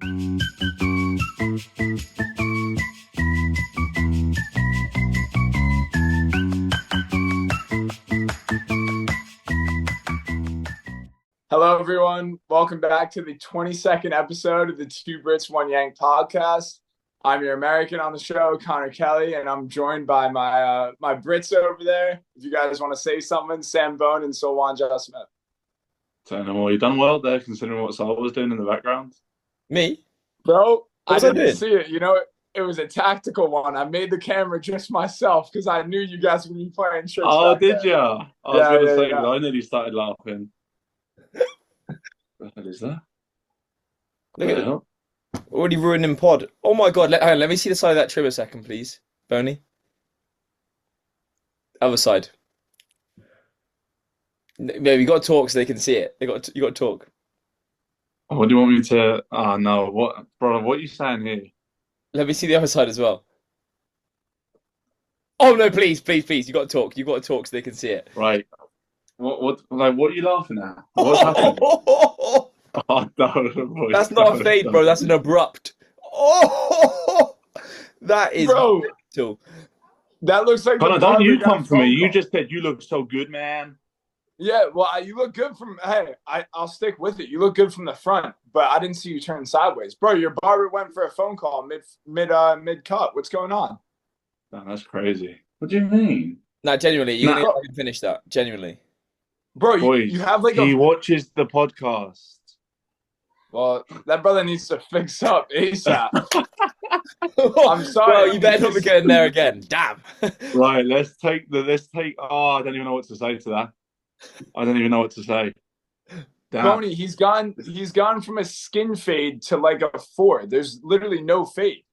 Hello, everyone. Welcome back to the 22nd episode of the Two Brits, One Yank podcast. I'm your American on the show, Connor Kelly, and I'm joined by my Brits over there. If you guys want to say something, Sam Bone and Solwan Smith. Well, you've done well there, considering what Saul was doing in the background. Me? Bro, I What was I didn't doing? see it. You know, it was a tactical one. I made the camera just myself because I knew you guys would be playing tricks. Oh, back did there. you? I was Yeah, going to yeah, say, yeah. I nearly started laughing. What the hell is that? Look at it. Already ruining pod. Oh my god, hang on, let me see the side of that trim a second, please. Boney. Other side. No, you got to talk so they can see it. You got to talk. What do you want me to? Oh no, what, brother? What are you saying here? Let me see the other side as well. Oh no, please. You got to talk. You got to talk so they can see it. Right. What are you laughing at? What's happening? Oh no, boy, That's not a fade, bro. That's an abrupt. Oh, that is Bro, mental. that looks like Connor, the don't you barber got come a for me? phone You call. just said you look so good, man. Yeah, well, you look good from. Hey, I'll stick with it. You look good from the front, but I didn't see you turn sideways, bro. Your barber went for a phone call mid cut. What's going on? No, that's crazy. What do you mean? No, genuinely, you Nah. didn't finish that. Genuinely. Bro, Boys, you have like he a. watches the podcast. Well, that brother needs to fix up ASAP. I'm sorry. Well, you better not be going there again. Damn. Right, let's take. Oh, I don't even know what to say to that. I don't even know what to say. Damn. Boney, he's gone from a skin fade to like a 4. There's literally no fade.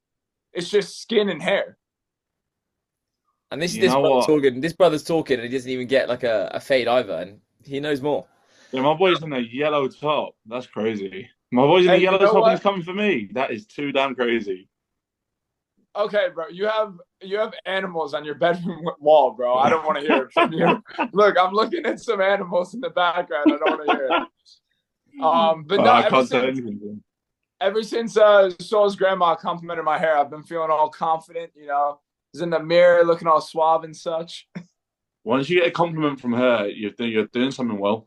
It's just skin and hair. And this is You this know brother what? talking. This brother's talking, and he doesn't even get like a fade either, and he knows more. Yeah, my boy's in a yellow top. That's crazy. My boy's in a Hey, you yellow know top and what? he's coming for me. That is too damn crazy. Okay, bro, you have animals on your bedroom wall, bro. I don't want to hear it from you. Look, I'm looking at some animals in the background. I don't want to hear it. But no, I can't say anything. ever since Sol's grandma complimented my hair, I've been feeling all confident. You know, I was in the mirror looking all suave and such. Once you get a compliment from her, you're doing something well.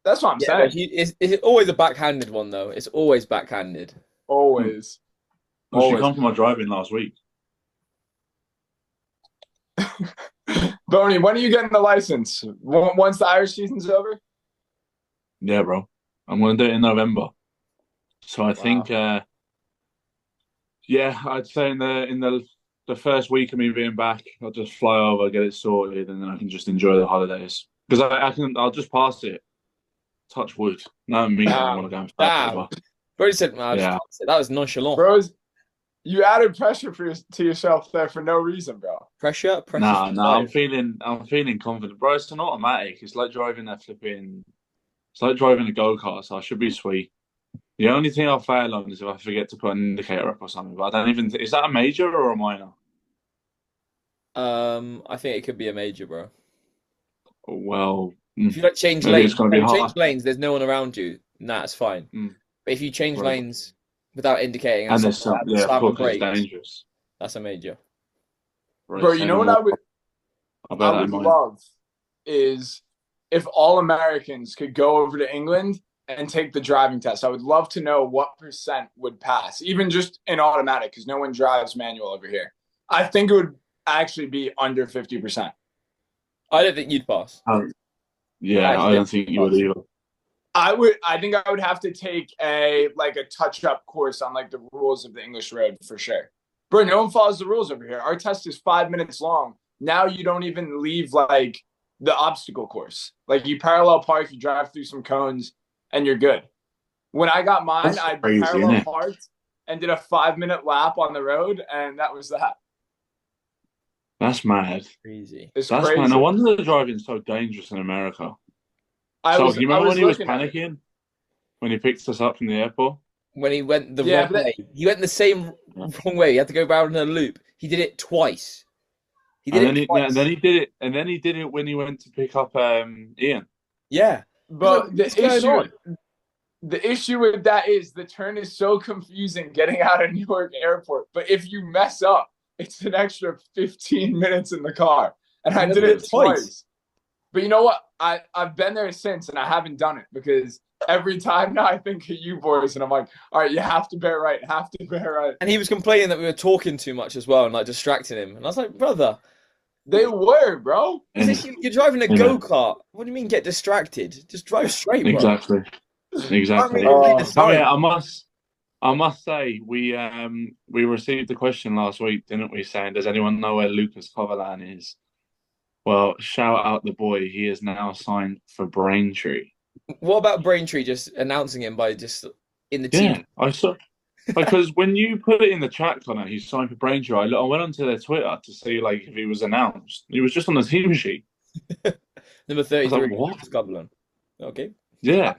That's what I'm Yeah, saying. but it's always a backhanded one though. It's always backhanded. Always. Well, she Always. come for my driving last week. Boney, when are you getting the license? Once the Irish season's over? Yeah, bro. I'm gonna do it in November. So I think, yeah, I'd say in the first week of me being back, I'll just fly over, get it sorted, and then I can just enjoy the holidays. Because I'll just pass it. Touch wood. No, me. I want to go and fly Damn. over. Bro said, "Man, Yeah. that was nonchalant." Bros, you added pressure to yourself there for no reason, bro. Pressure. Nah, I'm feeling confident, bro. It's an automatic. It's like driving a go-kart. So I should be sweet. The only thing I'll fail on is if I forget to put an indicator up or something. But I don't even. Is that a major or a minor? I think it could be a major, bro. Well, If you like change maybe lanes, it's gonna be hard. change lanes. There's no one around you. Nah, it's fine. But if you change Right. lanes without indicating And and there's some, yeah, of course, it's brakes, dangerous. that's a major. Right, Bro, you know what I would mind. love is if all Americans could go over to England and take the driving test. I would love to know what percent would pass, even just in automatic, because no one drives manual over here. I think it would actually be under 50%. I don't think you'd pass. Yeah, I don't think you would either. I think I would have to take a touch-up course on like the rules of the English road for sure. Bro, no one follows the rules over here. Our test is 5 minutes long. Now you don't even leave like the obstacle course. Like you parallel park, you drive through some cones, and you're good. When I got mine, That's I crazy, parallel isn't it? parked and did a 5-minute lap on the road, and that was that. That's mad. Crazy. It's That's crazy. mad. No wonder the driving's so dangerous in America. I You remember when he was looking at it. panicking when he picked us up from the airport? When he went the Yeah, wrong but way, he went the same wrong way. He had to go round in a loop. He did it twice. He did And it twice. then he did it, and then he did it when he went to pick up Ian. Yeah. But the What's going issue, on? The issue with that is the turn is so confusing getting out of Newark Airport. But if you mess up, it's an extra 15 minutes in the car. And I did it twice. But you know what? I've been there since, and I haven't done it because every time now I think of you boys, and I'm like, all right, you have to bear right, have to bear right. And he was complaining that we were talking too much as well and like distracting him. And I was like, brother. They were, bro. You're driving a go-kart. What do you mean get distracted? Just drive straight, bro. Exactly. I must say we received a question last week, didn't we? Saying, does anyone know where Lucas Coverland is? Well, shout out the boy. He is now signed for Braintree. What about Braintree just announcing him by just in the team? Yeah, I saw. Because when you put it in the chat, Connor, he's signed for Braintree. I went onto their Twitter to see like if he was announced. He was just on the team sheet. Number 33. Like, what? Coverland. Okay. Yeah.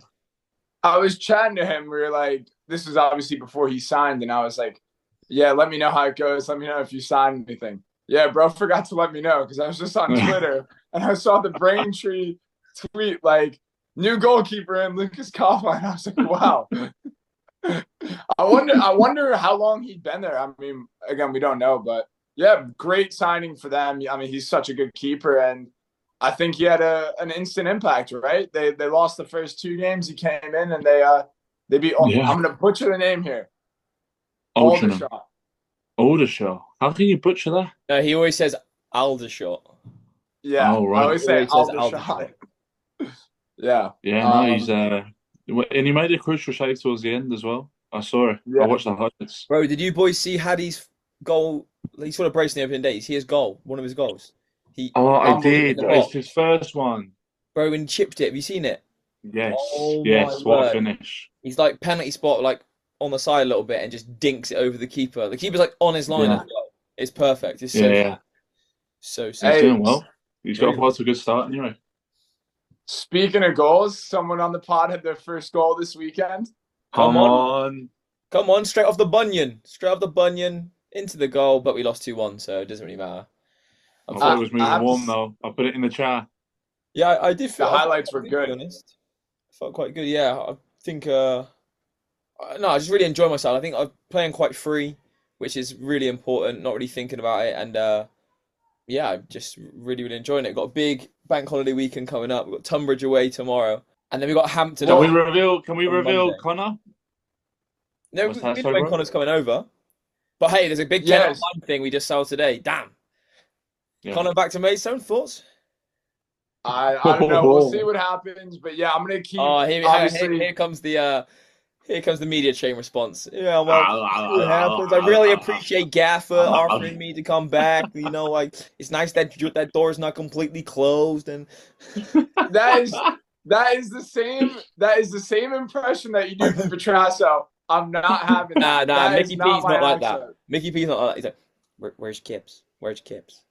I was chatting to him. We were like, this was obviously before he signed, and I was like, yeah, let me know how it goes. Let me know if you signed anything. Yeah, bro, forgot to let me know because I was just on Twitter and I saw the Braintree tweet like new goalkeeper in Lucas Coughlin. I was like, wow. I wonder how long he'd been there. I mean, again, we don't know, but yeah, great signing for them. I mean, he's such a good keeper, and I think he had an instant impact. Right? They lost the first 2 games. He came in and they beat. Yeah. I'm gonna butcher the name here. Aldershot. Aldershot. How can you butcher that? No, he always says Aldershot. Yeah, I always say Aldershot. Yeah. Yeah, no, he's and he made a crucial save towards the end as well. I saw it. Yeah. I watched the highlights. Bro, did you boys see Haddy's goal? He scored a brace in the opening days. His goal, one of his goals. I did. It's his first one. Bro, when he chipped it, have you seen it? Yes. Oh, yes, what a finish. He's like penalty spot, like on the side a little bit and just dinks it over the keeper. The keeper's like on his line as well. It's perfect. It's so he's doing well. He's got a good start anyway. Speaking of goals, someone on the pod had their first goal this weekend. Come on, straight off the bunion. Into the goal, but we lost 2-1, so it doesn't really matter. I thought it was moving warm though. I put it in the chat. Yeah, I did feel the highlights were good. Honest. I felt quite good. Yeah, I think I just really enjoy myself. I think I'm playing quite free, which is really important, not really thinking about it, and yeah, I'm just really, really enjoying it. Got a big bank holiday weekend coming up. We've got Tunbridge away tomorrow. And then we've got Hampton. Can we reveal Connor? No, when Connor's coming over. But hey, there's a big 10 online thing we just saw today. Damn. Yeah. Connor back to Maidstone, thoughts? I don't know. We'll see what happens. But yeah, I'm going to keep... Here comes the media chain response. Yeah, well, it happens. I really appreciate Gaffer offering me to come back. You know, like it's nice that door's not completely closed, and that is the same impression that you do for Petrasso. I'm not having that. Nah. Mickey P's not like that. Mickey P's not like that. He's like, where's Kips? Where's Kips?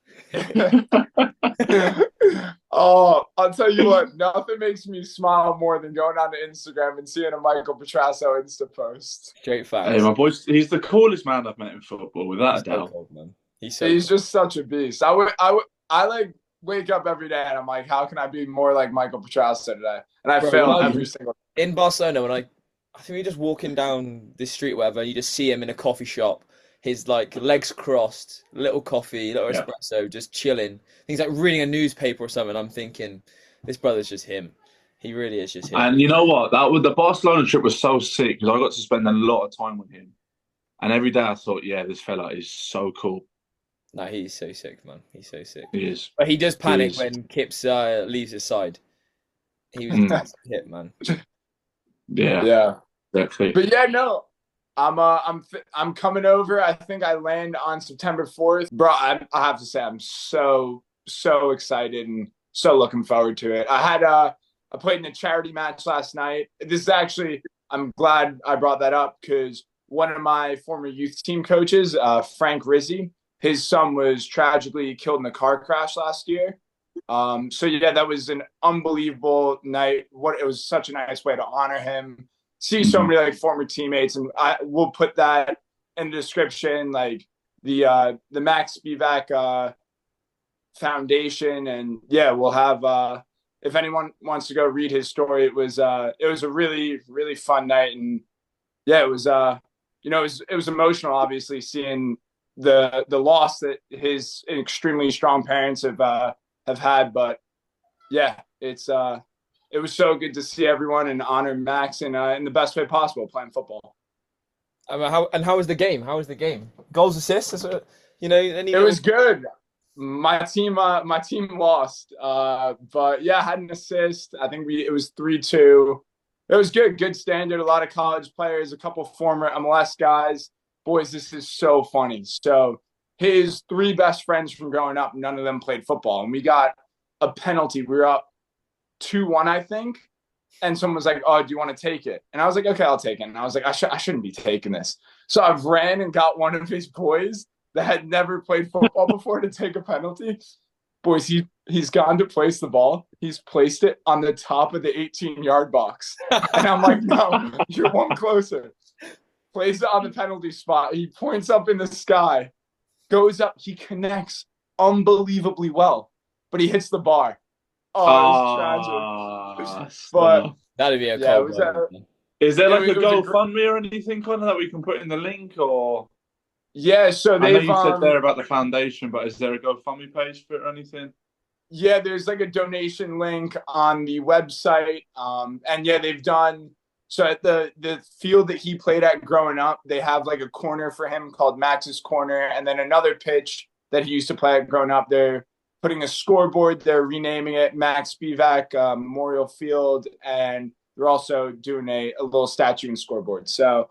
Oh, I'll tell you what, nothing makes me smile more than going on to Instagram and seeing a Michael Petrasso Insta post. Straight facts. Hey, my boy, he's the coolest man I've met in football, without a doubt. Cold, man. He's just such a beast. I like wake up every day and I'm like, how can I be more like Michael Petrasso today? And I fail every single day. In Barcelona, when I think we're just walking down this street, whatever, you just see him in a coffee shop. His like legs crossed, little coffee, little espresso, just chilling. He's like reading a newspaper or something. I'm thinking, this brother's just him. He really is just him. And you know what? The Barcelona trip was so sick because I got to spend a lot of time with him. And every day I thought, yeah, this fella is so cool. No, he's so sick, man. He's so sick. He is. But he does panic when Kips leaves his side. He was a hit, man. Yeah. Exactly. But yeah, no. I'm coming over. I think I land on September 4th. Bro, I have to say I'm so excited and so looking forward to it. I played in a charity match last night. This is actually, I'm glad I brought that up because one of my former youth team coaches, Frank Rizzi, his son was tragically killed in a car crash last year. So yeah, that was an unbelievable night. It was such a nice way to honor him. See so many like former teammates, and I will put that in the description, like the Max Spivak Foundation, and yeah, we'll have if anyone wants to go read his story, it was a really really fun night, and yeah, it was it was emotional, obviously, seeing the loss that his extremely strong parents have had, but yeah, it was so good to see everyone and honor Max in the best way possible playing football. I mean, how was the game? How was the game? Goals, assists, any It little. was good. My team lost, but yeah, had an assist. I think it was 3-2. It was good, good standard. A lot of college players, a couple former MLS guys. Boys, this is so funny. So his three best friends from growing up, none of them played football, and we got a penalty. We were up 2-1, I think. And someone was like, "Oh, do you want to take it?" And I was like, "Okay, I'll take it." And I was like, I shouldn't be taking this." So I ran and got one of his boys that had never played football before to take a penalty. Boys, he's gone to place the ball. He's placed it on the top of the 18-yard box. And I'm like, "No, you're one closer." Plays it on the penalty spot. He points up in the sky, goes up. He connects unbelievably well, but he hits the bar. Oh, it was tragic. But That'd be a yeah, cold one. Is there like a it was GoFundMe or anything on that we can put in the link? Or yeah, so I know they've you said there about the foundation, but is there a GoFundMe page for it or anything? yeah, there's like a donation link on the website. And yeah, they've done so at the field that he played at growing up, they have like a corner for him called Max's Corner, and then another pitch that he used to play at growing up. They're putting a scoreboard, they're renaming it Max Spivak Memorial Field, and they're also doing a little statue and scoreboard. So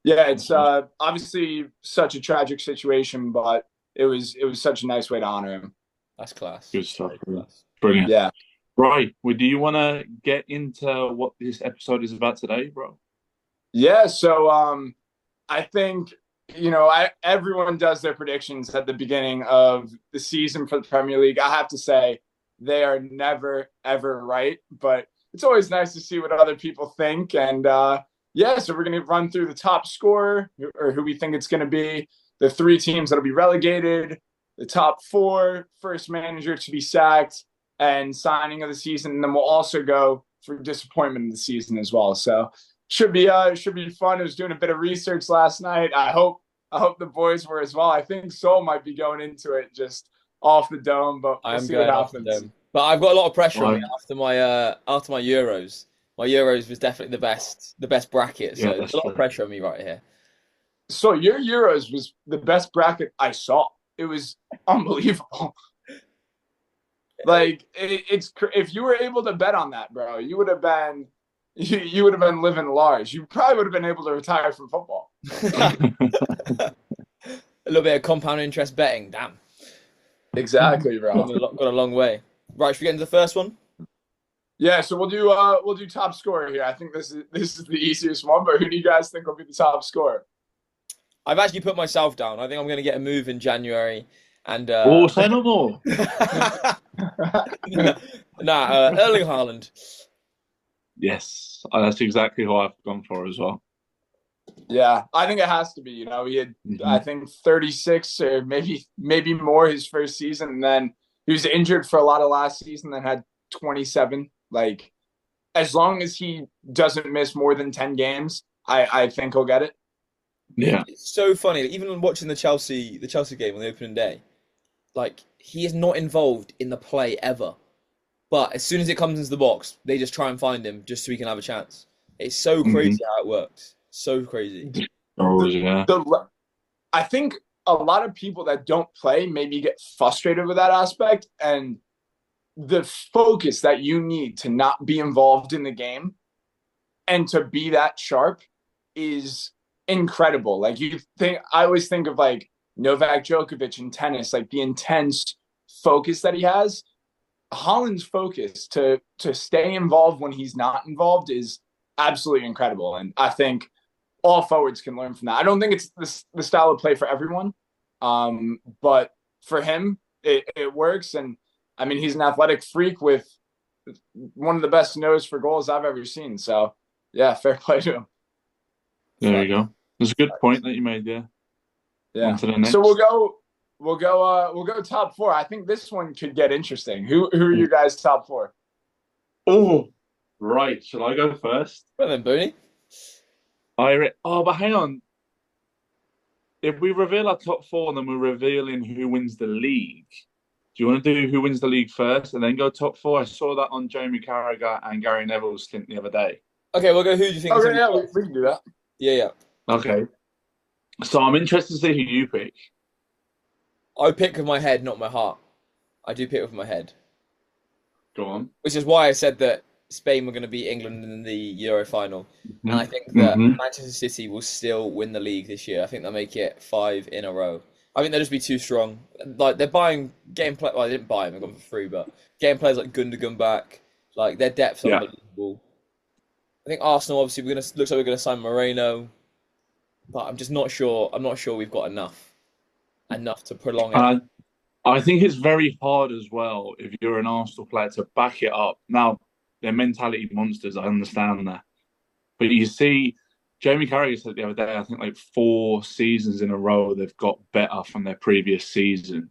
yeah, it's obviously such a tragic situation, but it was such a nice way to honor him. That's class. Good stuff. Brilliant. Yeah. Right. Well, do you want to get into what this episode is about today, bro? Yeah. So I think everyone does their predictions at the beginning of the season for the Premier League. I have to say they are never ever right, but it's always nice to see what other people think. And yeah, so we're going to run through the top scorer or who we think it's going to be, the three teams that'll be relegated, the top four, first manager to be sacked, and signing of the season. And then we'll also go for disappointment of the season as well. So should be fun. I was doing a bit of research last night. I hope the boys were as well. I think Sol might be going into it just off the dome, but we'll see what happens. But I've got a lot of pressure on me after my Euros. My Euros was definitely the best bracket. So there's a lot of pressure on me right here. So your Euros was the best bracket I saw. It was unbelievable. Like it's if you were able to bet on that, bro, you would have been living large. You probably would have been able to retire from football. A little bit of compound interest betting, damn. Exactly, bro. Got a long way. Right, should we get into the first one? Yeah, so we'll do top scorer here. I think this is the easiest one, but who do you guys think will be the top scorer? I've actually put myself down. I think I'm going to get a move in January. And say no more. Erling Haaland. Yes, that's exactly who I've gone for as well. Yeah, I think it has to be. He had I think 36 or maybe more his first season, and then he was injured for a lot of last season, then had 27. Like, as long as he doesn't miss more than 10 games, I think he'll get it. Yeah, it's so funny. Even watching the Chelsea game on the opening day, like he is not involved in the play ever. But as soon as it comes into the box, they just try and find him just so he can have a chance. It's so crazy how it works. So crazy. Oh, yeah. I think a lot of people that don't play maybe get frustrated with that aspect, and the focus that you need to not be involved in the game and to be that sharp is incredible. Like I always think of like Novak Djokovic in tennis, like the intense focus that he has. Haaland's focus to stay involved when he's not involved is absolutely incredible. And I think all forwards can learn from that. I don't think it's the style of play for everyone. But for him, it works. And I mean, he's an athletic freak with one of the best nose for goals I've ever seen. So yeah, fair play to him. There you go. That's a good point that you made there. Yeah. So we'll go top four. I think this one could get interesting. Who are you guys' top four? Oh, right. Shall I go first? Well then, Booney. But hang on. If we reveal our top four and then we're revealing who wins the league, do you want to do who wins the league first and then go top four? I saw that on Jamie Carragher and Gary Neville's stint the other day. Okay, we'll go. Who do you think is Okay, going yeah, to be? we can do that. Yeah, yeah. Okay. So I'm interested to see who you pick. I pick with my head, not my heart. I do pick with my head, Go on. which is why I said that Spain were going to beat England in the Euro final, and I think that Mm-hmm. Manchester City will still win the league this year. I think they'll make it 5 in a row. I think they'll just be too strong. Like they're buying game play. Well, they didn't buy them; they got them for free. But game players like Gundogan back, like their depth's Yeah. unbelievable. I think Arsenal obviously looks like we're going to sign Moreno, but I'm just not sure. I'm not sure we've got enough to prolong it. And I think it's very hard as well if you're an Arsenal player to back it up. Now, they're mentality monsters. I understand that. But you see, Jamie Carragher said the other day, I think like 4 seasons in a row, they've got better from their previous season.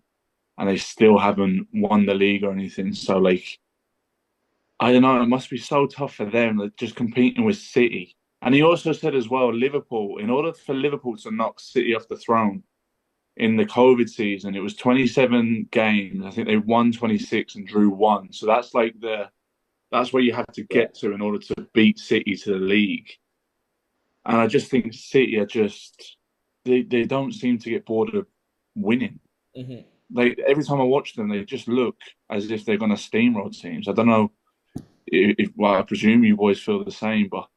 And they still haven't won the league or anything. So, like, I don't know. It must be so tough for them, like, just competing with City. And he also said as well, Liverpool, in order for Liverpool to knock City off the throne in the COVID season, it was 27 games. I think they won 26 and drew one. So that's where you have to get to in order to beat City to the league. And I just think City are just they don't seem to get bored of winning. Hmm. Every time I watch them, they just look as if they're going to steamroll teams. I don't know well, I presume you boys feel the same, but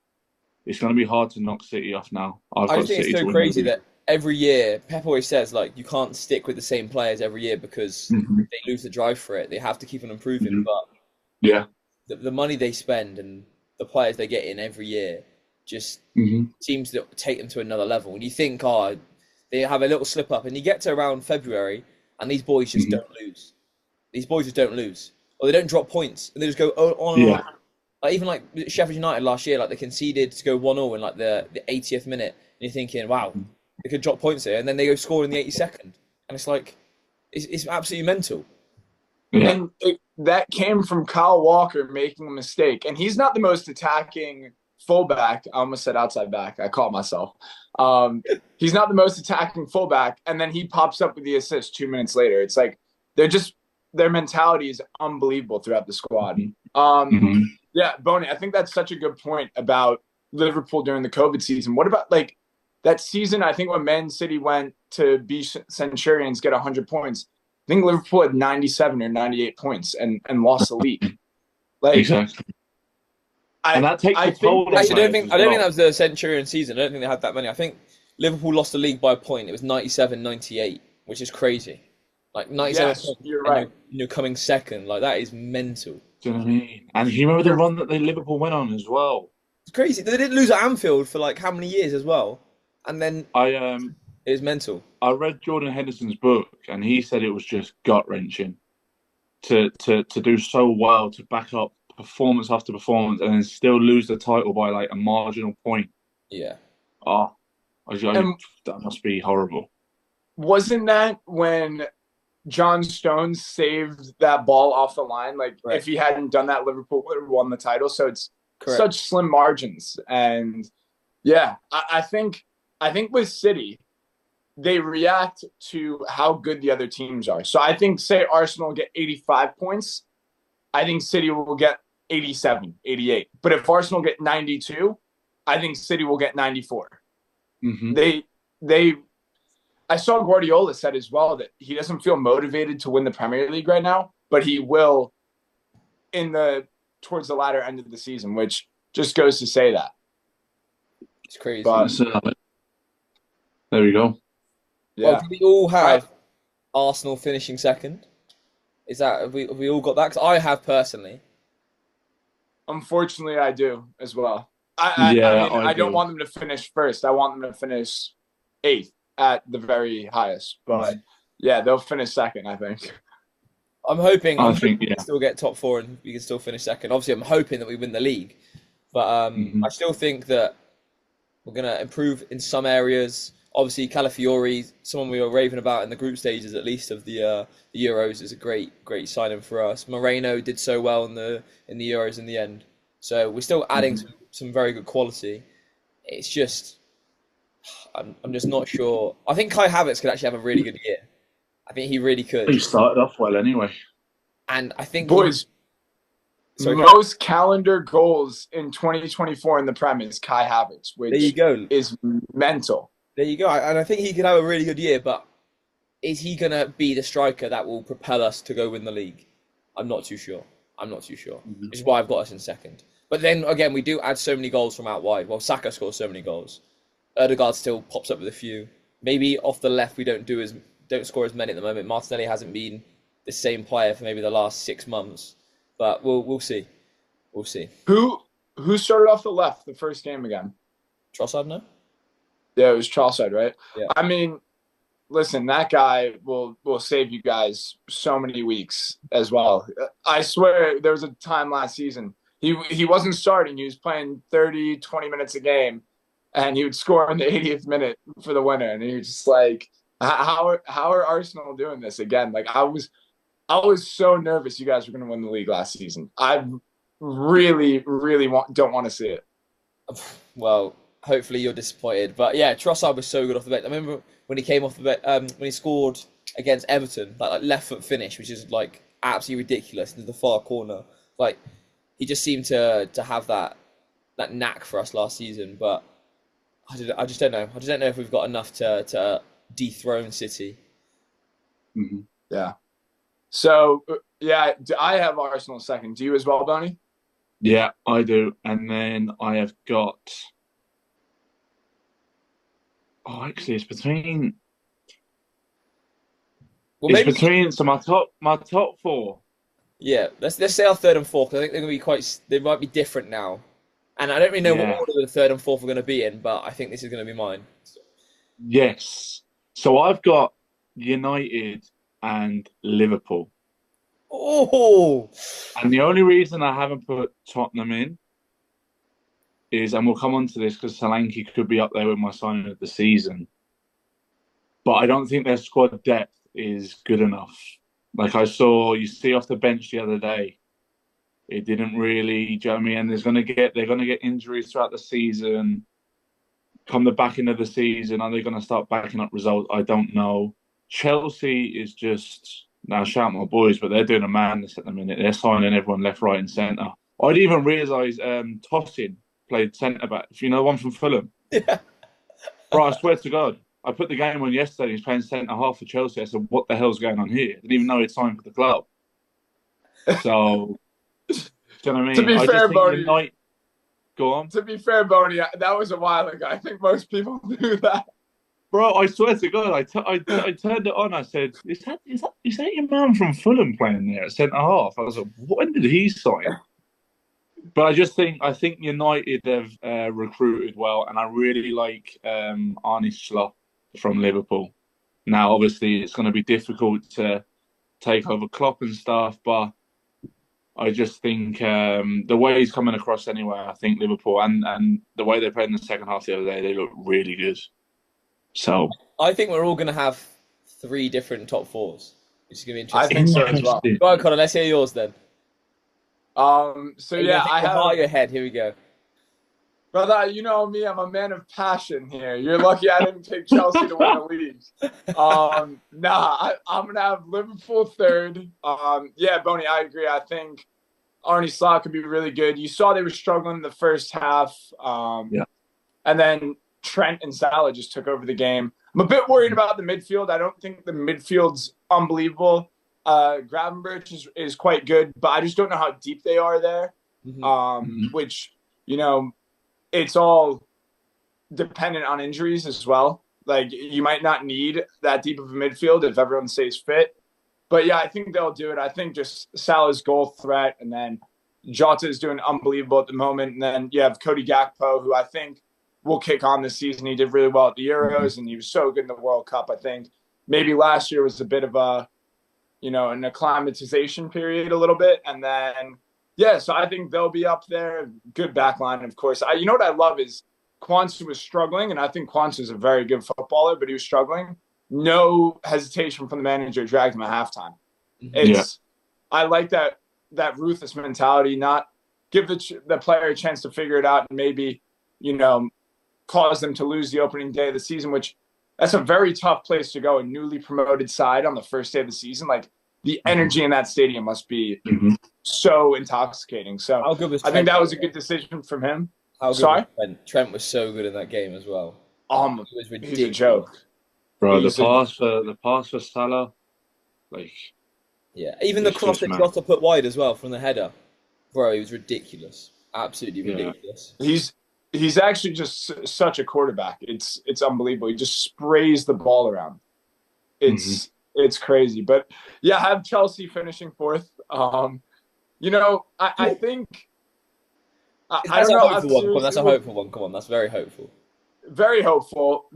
it's going to be hard to knock City off now. I've I got just think it's City so to win the crazy league. that every year Pep always says like you can't stick with the same players every year because Mhm. they lose the drive for it. They have to keep on improving, Mhm. but Yeah. the money they spend and the players they get in every year just Hmm. seems to take them to another level. And you think, oh, they have a little slip up, and you get to around February, and these boys just Hmm. don't lose. These boys just don't lose, or they don't drop points, and they just go on and on. Yeah. Like even like Sheffield United last year, like they conceded to go 1-0 in like the 80th minute, and you're thinking, wow, they could drop points here, and then they go score in the 82nd, and it's like it's absolutely mental. Yeah. And that came from Kyle Walker making a mistake. And he's not the most attacking fullback. I almost said outside back. I caught myself. He's not the most attacking fullback. And then he pops up with the assist 2 minutes later. It's like their mentality is unbelievable throughout the squad. Hmm. Yeah, Boney, I think that's such a good point about Liverpool during the COVID season. What about like that season? I think when Man City went to beat Centurions, get 100 points. I think Liverpool had 97 or 98 points and lost the league. Like Exactly. And that takes I a toll think on Actually, players as I don't think well. that was the Centurion season. I don't think they had that many. I think Liverpool lost the league by a point. It was 97-98, which is crazy. Like 97 yes, points, you're and right. you're coming second. Like that is mental. Do you know what I mean? And you remember the run that the Liverpool went on as well. It's crazy. They didn't lose at Anfield for like how many years as well, and then I it was mental. I read Jordan Henderson's book, and he said it was just gut wrenching to do so well to back up performance after performance, and then still lose the title by like a marginal point. Yeah. Oh, And that must be horrible. wasn't that when John Stones saved that ball off the line? Like Right. if he hadn't done that, Liverpool would have won the title. So it's Correct. such slim margins. And yeah, I think with City, they react to how good the other teams are. So I think, say, Arsenal get 85 points. I think City will get 87, 88. But if Arsenal get 92, I think City will get 94. Hmm. They I saw Guardiola said as well that he doesn't feel motivated to win the Premier League right now, but he will towards the latter end of the season, which just goes to say that. It's crazy. But There we go. yeah. Well, do we all have Arsenal finishing second? Is that have we all got that? Because I have personally. Unfortunately, I do as well. I mean, I don't do. want them to finish first. I want them to finish 8th at the very highest. But yeah, they'll finish second, I think. I'm hoping think, we can still get top 4 and we can still finish second. Obviously, I'm hoping that we win the league, but I still think that we're gonna improve in some areas. Obviously, Calafiori, someone we were raving about in the group stages at least of the Euros, is a great signing for us. Moreno did so well in the Euros in the end, so we're still adding some very good quality. It's just I'm just not sure. I think Kai Havertz could actually have a really good year. I think he really He could, started off well anyway. and I think Boys, sorry, most calendar goals in 2024 in the Prem is Kai Havertz, there you which go. is mental. There you go. And I think he could have a really good year, but is he going to be the striker that will propel us to go win the league? I'm not too sure. Which is why I've got us in second. But then again, we do add so many goals from out wide. Well, Saka scores so many goals. Odegaard still pops up with a few. Maybe off the left we don't score as many at the moment. Martinelli hasn't been the same player for maybe the last 6 months, but we'll see. We'll see. Who started off the left the first game again? Trossard, no? Yeah, it was Charleside, right? Yeah. I mean, listen, that guy will save you guys so many weeks as well. I swear there was a time last season he wasn't starting. He was playing 30, 20 minutes a game, and he would score in the 80th minute for the winner. And you're just like, how are Arsenal doing this again? Like I was so nervous you guys were going to win the league last season. I really don't want to see it. Well, hopefully you're disappointed. But yeah, Trossard was so good off the bench. I remember when he came off the bench, when he scored against Everton, like left foot finish, which is like absolutely ridiculous into the far corner. Like he just seemed to have that knack for us last season. But I just don't know. I just don't know if we've got enough to dethrone City. Mm-hmm. Yeah. So yeah, I have Arsenal second. Do you as well, Bonnie? Yeah, I do. And then I have got. Oh, actually, it's between. Well, it's maybe between. So my top four. yeah. Let's say our third and fourth. 'Cause I think they're going to be they might be different now. And I don't really know what order the third and fourth are going to be in, but I think this is going to be mine. Yes. So I've got United and Liverpool. Oh, And the only reason I haven't put Tottenham in is, and we'll come on to this because Solanke could be up there with my signing of the season, but I don't think their squad depth is good enough. Like you see off the bench the other day, it didn't really, do you know what I mean? And they're gonna get injuries throughout the season. Come the back end of the season, are they going to start backing up results? I don't know. Chelsea is just, now shout my boys, but they're doing a madness at the minute. They're signing everyone left, right, and centre. I didn't even realise Tosin played centre back. You know, the one from Fulham. yeah. Bro, I swear to God, I put the game on yesterday. He's playing centre half for Chelsea. I said, "What the hell's going on here?" I didn't even know he'd signed for the club. So, do you know what I mean? To be fair, Boney. Go on. To be fair, Boney, that was a while ago. I think most people knew that. Bro, I swear to God, I turned it on. I said, "Is that your man from Fulham playing there at centre half?" I was like, "When did he sign?" But I think United have recruited well, and I really like Arne Slot from Liverpool. Now, obviously, it's going to be difficult to take over Klopp and stuff, but I just think the way he's coming across anyway, I think Liverpool and the way they played in the second half the other day, they look really good. So I think we're all going to have 3 different top fours, which is going to be interesting. I think so as well. Go on, Connor. Let's hear yours then. So yeah, I have heart of your head. Here we go. Brother, you know me, I'm a man of passion here. You're lucky I didn't pick Chelsea to win the league. I'm going to have Liverpool third. Yeah, Boney, I agree. I think Arne Slot could be really good. You saw they were struggling in the first half. Yeah. And then Trent and Salah just took over the game. I'm a bit worried about the midfield. I don't think the midfield's unbelievable. Gravenberch is quite good, but I just don't know how deep they are there. Which, you know, it's all dependent on injuries as well. Like, you might not need that deep of a midfield if everyone stays fit. But, yeah, I think they'll do it. I think just Salah's goal threat, and then Jota is doing unbelievable at the moment. And then you have Cody Gakpo, who I think will kick on this season. He did really well at the Euros, and he was so good in the World Cup. I think maybe last year was a bit of a, you know, an acclimatization period a little bit. And then, yeah, so I think they'll be up there. Good back line, of course. You know what I love is Quansah was struggling, and I think Quansah is a very good footballer, but he was struggling. No hesitation from the manager dragged him at halftime. It's I like that ruthless mentality, not give the player a chance to figure it out and maybe, cause them to lose the opening day of the season, which that's a very tough place to go, a newly promoted side on the first day of the season. Like, the energy in that stadium must be so intoxicating. So How good was I think Trent, that was a good decision from him. How good Sorry? was Trent? Trent was so good in that game as well. It was ridiculous. He's a joke. Bro, the pass for Salah, like, yeah, even the cross that Jota put wide as well from the header. Bro, he was ridiculous. Absolutely ridiculous. He's actually just such a quarterback. It's unbelievable. He just sprays the ball around. It's crazy. But yeah, I have Chelsea finishing fourth. I think I don't know how seriously. That's a hopeful one. Come on, that's very hopeful. Very hopeful.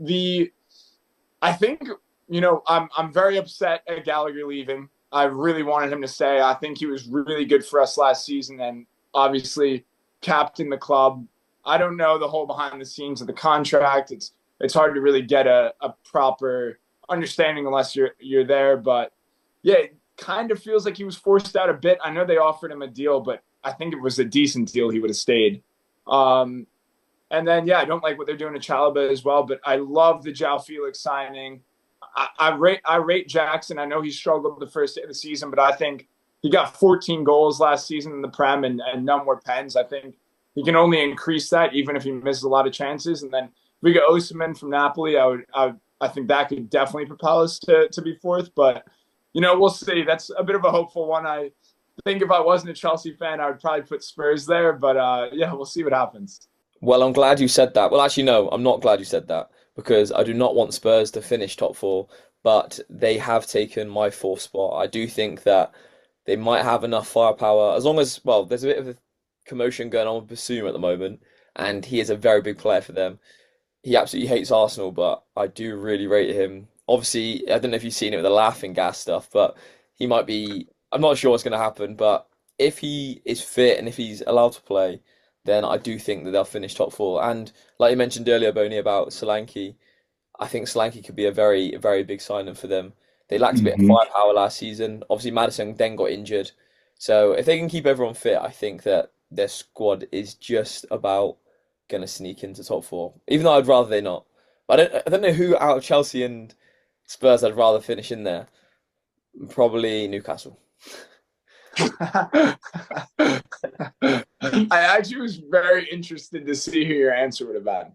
I think, I'm very upset at Gallagher leaving. I really wanted him to stay. I think he was really good for us last season and obviously captained the club. I don't know the whole behind the scenes of the contract. It's hard to really get a proper understanding unless you're there. But yeah, it kind of feels like he was forced out a bit. I know they offered him a deal, but I think it was a decent deal. He would have stayed. And then, yeah, I don't like what they're doing to Chalobah as well, but I love the João Felix signing. I rate Jackson. I know he struggled the first day of the season, but I think he got 14 goals last season in the Prem and none more pens. I think he can only increase that even if he misses a lot of chances. And then if we get Osimhen from Napoli, I think that could definitely propel us to be fourth. But, we'll see. That's a bit of a hopeful one. I think if I wasn't a Chelsea fan, I would probably put Spurs there. But, yeah, we'll see what happens. Well, I'm glad you said that. Well, actually, no, I'm not glad you said that because I do not want Spurs to finish top four, but they have taken my fourth spot. I do think that they might have enough firepower as long as, well, there's a bit of a commotion going on with Basuma at the moment, and he is a very big player for them. He absolutely hates Arsenal, but I do really rate him. Obviously, I don't know if you've seen it with the laughing gas stuff, but he might be, I'm not sure what's going to happen, but if he is fit and if he's allowed to play, then I do think that they'll finish top four. And like you mentioned earlier, Boney, about Solanke, I think Solanke could be a very, very big signing for them. They lacked a bit of firepower last season. Obviously, Maddison then got injured. So if they can keep everyone fit, I think that their squad is just about going to sneak into top four. Even though I'd rather they not. But I don't know who out of Chelsea and Spurs I'd rather finish in there. Probably Newcastle. I actually was very interested to see who your answer would have been.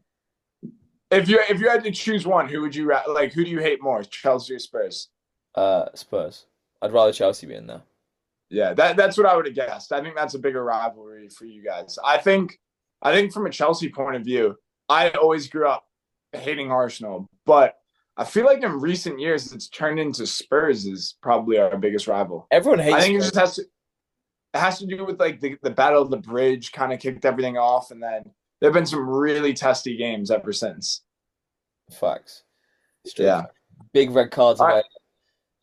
If you had to choose one, who would you like? Who do you hate more, Chelsea or Spurs? Spurs. I'd rather Chelsea be in there. Yeah, that's what I would have guessed. I think that's a bigger rivalry for you guys. I think from a Chelsea point of view, I always grew up hating Arsenal, but I feel like in recent years it's turned into Spurs is probably our biggest rival. Everyone hates. I think Spurs. It has to do with like the Battle of the Bridge kind of kicked everything off, and then there have been some really testy games ever since. Facts. Yeah. Big red cards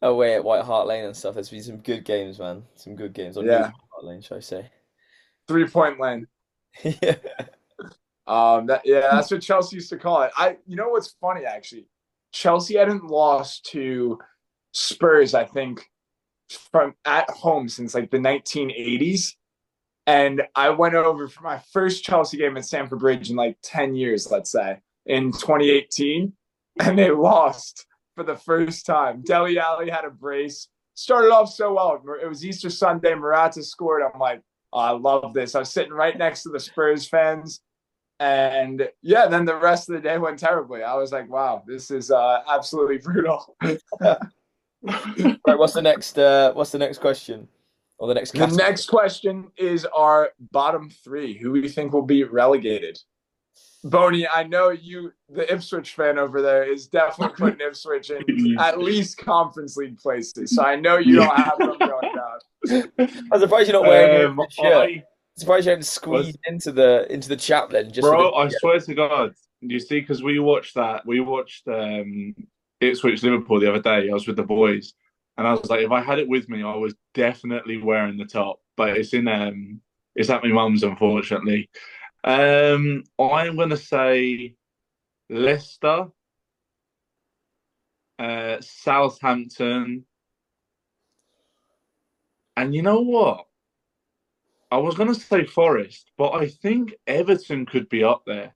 away at White Hart Lane and stuff. There's been some good games, man. Some good games on White Hart Lane, should I say? 3-point lane. Yeah. That's what Chelsea used to call it. You know what's funny actually? Chelsea hadn't lost to Spurs, I think, from at home since like the 1980s. And I went over for my first Chelsea game at Stamford Bridge in like 10 years, let's say, in 2018. And they lost for the first time. Dele Alli had a brace. Started off so well. It was Easter Sunday. Morata scored. I'm like, oh, I love this. I was sitting right next to the Spurs fans. And yeah, then the rest of the day went terribly. I was like, wow, this is absolutely brutal. Right, what's the next question? Or the next category? The next question is our bottom three. Who we think will be relegated? Boney, I know you, the Ipswich fan over there, is definitely putting Ipswich in at least Conference League places. So I know you don't have them going down. I'm surprised you're not wearing your shirt. I'm surprised you haven't squeezed into the chaplain. Bro, I swear to God, you see, because we watched Ipswich Liverpool the other day. I was with the boys, and I was like, if I had it with me, I was definitely wearing the top. But it's at my mum's, unfortunately. I'm going to say Leicester, Southampton, and you know what? I was going to say Forest, but I think Everton could be up there.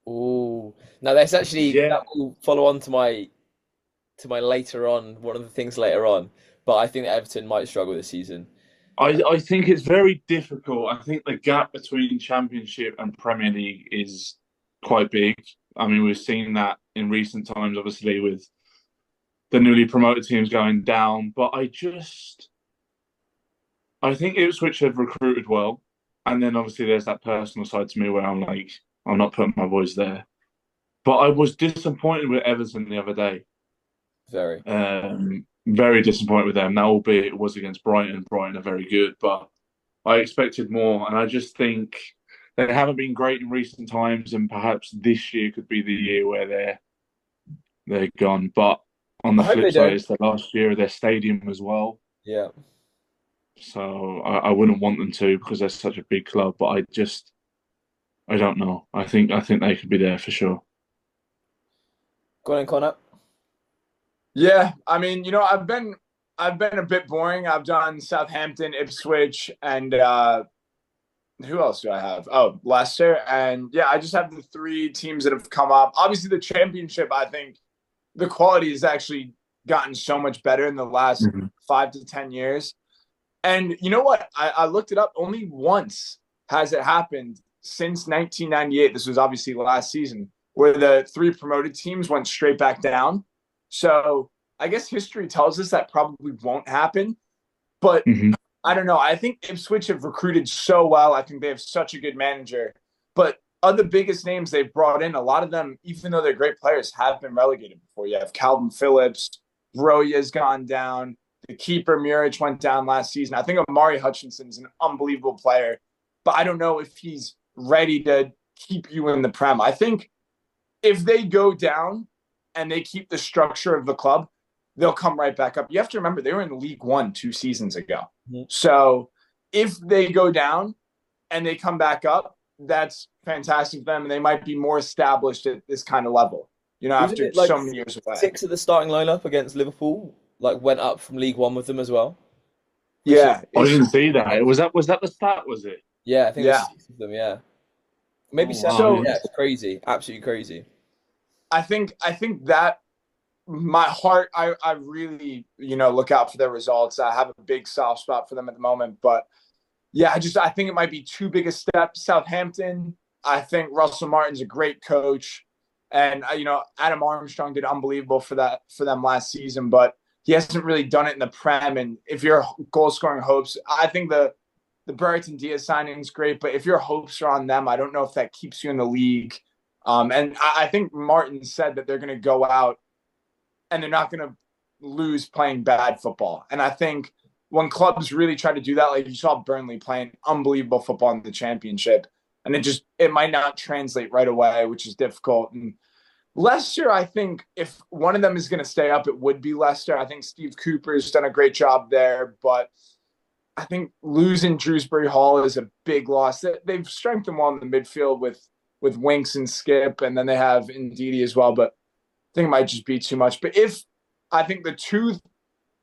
Oh, now that's actually Yeah, that will follow on to my later on one of the things later on. But I think that Everton might struggle this season. I think it's very difficult. I think the gap between Championship and Premier League is quite big. I mean, we've seen that in recent times, obviously, with the newly promoted teams going down. But I think Ipswich have recruited well. And then obviously there's that personal side to me where I'm like, I'm not putting my voice there. But I was disappointed with Everton the other day. Very. Very disappointed with them. Now, albeit it was against Brighton. Brighton are very good, but I expected more. And I just think they haven't been great in recent times, and perhaps this year could be the year where they're gone. But on the I hope flip they side, do. it's the last year of their stadium as well. Yeah. So I wouldn't want them to because they're such a big club. But I don't know. I think they could be there for sure. Go on and Connor. Yeah, I mean, I've been a bit boring. I've done Southampton, Ipswich, and who else do I have? Oh, Leicester. And yeah, I just have the three teams that have come up. Obviously, the championship, I think the quality has actually gotten so much better in the last Mhm. 5 to 10 years. And you know what? I looked it up. Only once has it happened since 1998. This was obviously last season, where the three promoted teams went straight back down. So I guess history tells us that probably won't happen. But Mhm. I don't know. I think Ipswich have recruited so well. I think they have such a good manager. But of the biggest names they've brought in, a lot of them, even though they're great players, have been relegated before. You have Calvin Phillips, Broya's gone down. The keeper Muric went down last season. I think Amari Hutchinson's an unbelievable player, but I don't know if he's ready to keep you in the Prem. I think if they go down and they keep the structure of the club, they'll come right back up. You have to remember they were in League One 2 seasons ago. Mhm. So if they go down and they come back up, that's fantastic for them. And they might be more established at this kind of level, Wasn't after it like so many years away. six of the starting lineup against Liverpool like went up from League One with them as well? Which is Yeah. I It's, didn't see that. Was that the stat? Was it? yeah, I think there's yeah. six of them. Yeah, maybe Oh seven. wow! But So yeah, Yeah. it's crazy, absolutely crazy. I think that my heart, I really, look out for their results. I have a big soft spot for them at the moment. But yeah, I think it might be too big a step. Southampton, I think Russell Martin's a great coach. And Adam Armstrong did unbelievable for them last season, but he hasn't really done it in the Prem. And if your goal scoring hopes, I think the Brereton Diaz signing is great, but if your hopes are on them, I don't know if that keeps you in the league. And I think Martin said that they're going to go out and they're not going to lose playing bad football. And I think when clubs really try to do that, like you saw Burnley playing unbelievable football in the championship, and it might not translate right away, which is difficult. And Leicester, I think if one of them is going to stay up, it would be Leicester. I think Steve Cooper's done a great job there, but I think losing Shrewsbury Hall is a big loss. They've strengthened well in the midfield with Winks and Skip, and then they have Ndidi as well. But I think it might just be too much. But if I think the two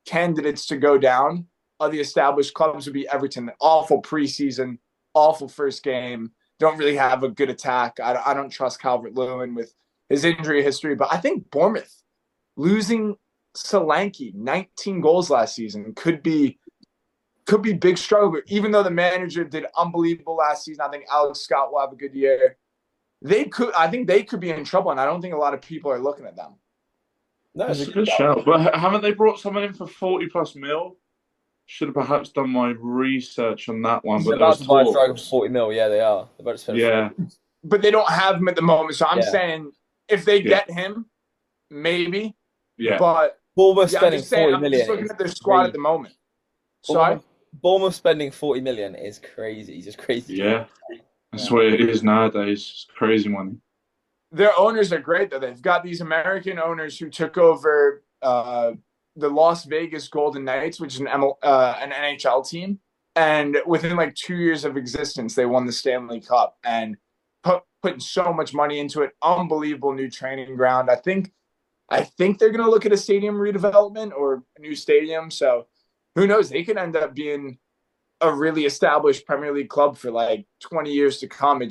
candidates to go down of the established clubs would be Everton. Awful preseason, awful first game. Don't really have a good attack. I don't trust Calvert-Lewin with his injury history. But I think Bournemouth losing Solanke, 19 goals last season, could be big struggle. Even though the manager did unbelievable last season, I think Alex Scott will have a good year. I think they could be in trouble, and I don't think a lot of people are looking at them. No, it's a That's a good good shout. shout. But haven't they brought someone in for 40 plus mil? Should have perhaps done my research on that one, They're but there about was to buy a striker for talks. 40 mil. Yeah, they are. They're about to spend 40. Yeah, But they don't have him at the moment. So I'm Yeah. saying if they yeah, get him, maybe. yeah. But Bournemouth yeah, I'm spending just saying, 40 I'm just million looking is at their squad at crazy. the moment. Sorry? Bournemouth, Bournemouth spending 40 million is crazy. It's just crazy to me. Yeah, that's Yeah. what it is nowadays. It's crazy money. Their owners are great, though. They've got these American owners who took over the Las Vegas Golden Knights, which is an NHL team. And within like 2 years of existence, they won the Stanley Cup and putting so much money into it. Unbelievable new training ground. I think they're going to look at a stadium redevelopment or a new stadium. So who knows? They could end up being a really established Premier League club for like 20 years to come.